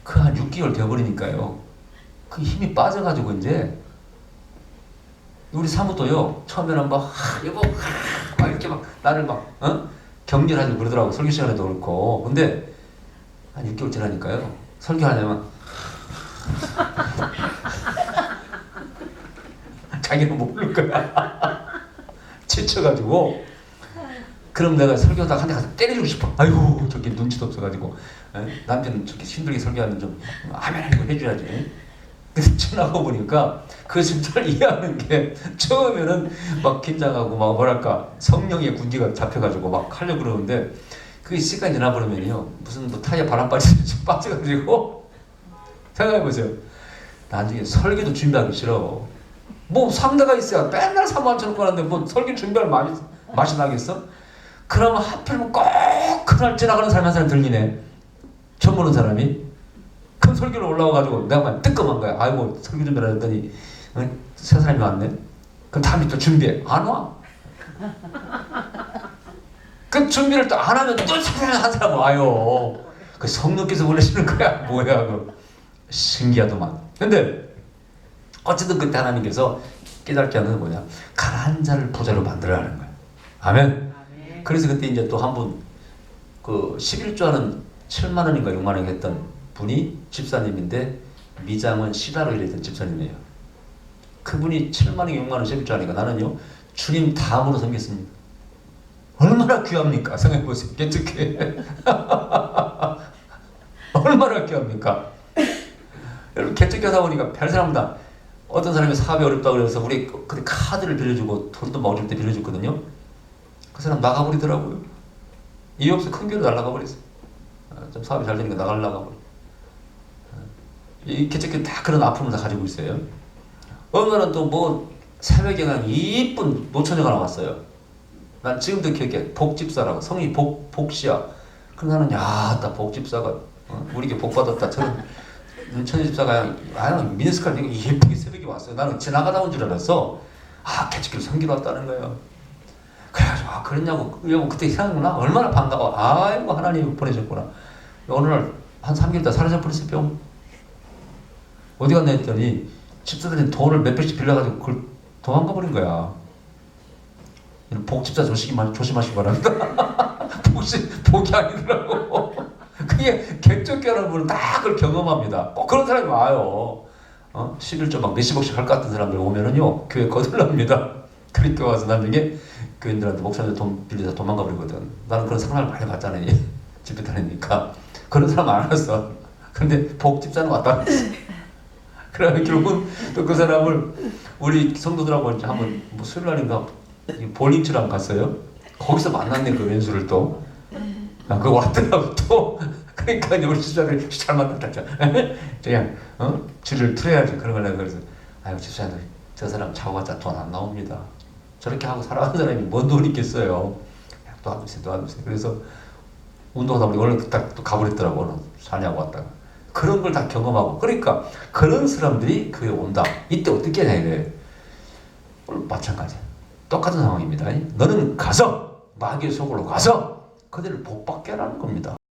그 한 6개월 되어버리니까요 그 힘이 빠져가지고 이제 우리 사무도요 처음에는 막 여보 막 이렇게 막 나를 막 격려하고 그러더라고. 설교 시간에도 그렇고. 근데 한 6개월 지나니까요 설교하려면 자기는 모를 거야. 지쳐가지고. 그럼 내가 설교하다가 한 대 가서 때려주고 싶어. 아이고 저렇게 눈치도 없어가지고. 남편은 저렇게 힘들게 설교하면 좀 아멘 하고 해줘야지. 근데 지나고 보니까 그 심정을 이해하는 게 처음에는 막 긴장하고 막 뭐랄까 성령의 군기가 잡혀가지고 막 하려고 그러는데 그 시간이 지나버리면요 무슨 뭐 타이어 바람 빠지듯이 빠져가지고. 생각해보세요. 나중에 설교도 준비하기 싫어. 뭐 상대가 있어야 맨날 사모한 척 하는데 뭐 설교 준비할 맛이 나겠어? 그러면 하필이면 꼭 그날 지나가는 사람 한 사람 들리네. 처음 보는 사람이. 큰 설교를 올라와가지고 내가 막 뜨끔한 거야. 아이고 설교 준비를 했더니 새 사람이 왔네. 그럼 다음에 또 준비해. 안 와. 그 준비를 또 안 하면 또 새 사람 한 사람 와요. 그 성령께서 보내시는 거야. 뭐야 그 신기하더만. 근데 어쨌든 그때 하나님께서 깨닫게 하는 건 뭐냐? 가난한 자를 부자로 만들어라는 거야. 아멘. 그래서 그때 이제 또 한 분 그 11조하는 7만 원인가 6만 원 했던 분이 집사님인데 미장은 시다로 일했던 집사님이에요. 그분이 7만 원, 6만 원 11조하니까 나는요 주님 다음으로 섬겼습니다. 얼마나 귀합니까? 생각해보세요. 개특해. 얼마나 귀합니까? 여러분 개특해 하다 보니까 별 사람다. 어떤 사람이 사업이 어렵다고 그래서 우리 그때 카드를 빌려주고 돈도 먹을 때 빌려줬거든요. 그 사람 나가버리더라고요. 이유 없이 큰 교회로 날아가버렸어요. 좀 사업이 잘 되니까 나가버려. 이 개척교회 다 그런 아픔을 다 가지고 있어요. 어느 날은 또 뭐 새벽에 그냥 이쁜 노처녀가 나왔어요. 난 지금도 기억해. 복집사라고. 성이 복씨야. 그럼 나는 딱 복집사가 우리 게 복받았다. 저는 천지집사가 미니스카를 입고 예쁘게 새벽에 왔어요. 나는 지나가다 온 줄 알았어. 개척교회 섬기러 왔다는 거예요. 그래가지고 그랬냐고 여보 그때 생각나? 얼마나 반가워. 아이고 하나님이 보내셨구나. 어느 날 한 3개월 있다 사라져 버렸어요. 뿅. 어디 갔나 했더니 집사들이 돈을 몇 백씩 빌려가지고 그걸 도망가 버린 거야. 복집사 조심하시기 바랍니다. 복이 아니더라고. 그게 개척교회라는 분은 다 그걸 경험합니다. 꼭 그런 사람이 와요. 11조 막 몇십억씩 할 것 같은 사람들 오면은요 교회 거들납니다. 그러니까 와서 나중에 교인들한테 목사님들 돈 빌려서 도망가 버리거든. 나는 그런 상황을 많이 봤잖아요. 집회 다니니까. 그런 사람 많았어. 근데 복집사는 왔다 그랬어. 그러면 결국은 또 그 사람을 우리 성도들하고 이제 한번 뭐 수요일 날인가 볼링 치러 갔어요. 거기서 만났네 그 왼수를 또. 그거 왔더라고 또. 그러니까 이제 우리 집사들이 잘 만났다. 그냥 줄을 틀어야지 그런 걸 내가 그래서 아이고 집사들 저 사람 자고 갔자 돈 안 나옵니다. 저렇게 하고 살아가는 사람이 뭔 돈 있겠어요. 도와주세요. 그래서 운동하다 보니 오늘 딱 또 가버렸더라고. 오늘 사냐고 왔다가. 그런 걸 다 경험하고. 그러니까 그런 사람들이 그에 온다. 이때 어떻게 해야 돼? 오늘 마찬가지야. 똑같은 상황입니다. 너는 가서 마귀의 속으로 가서 그들을 복받게 하라는 겁니다.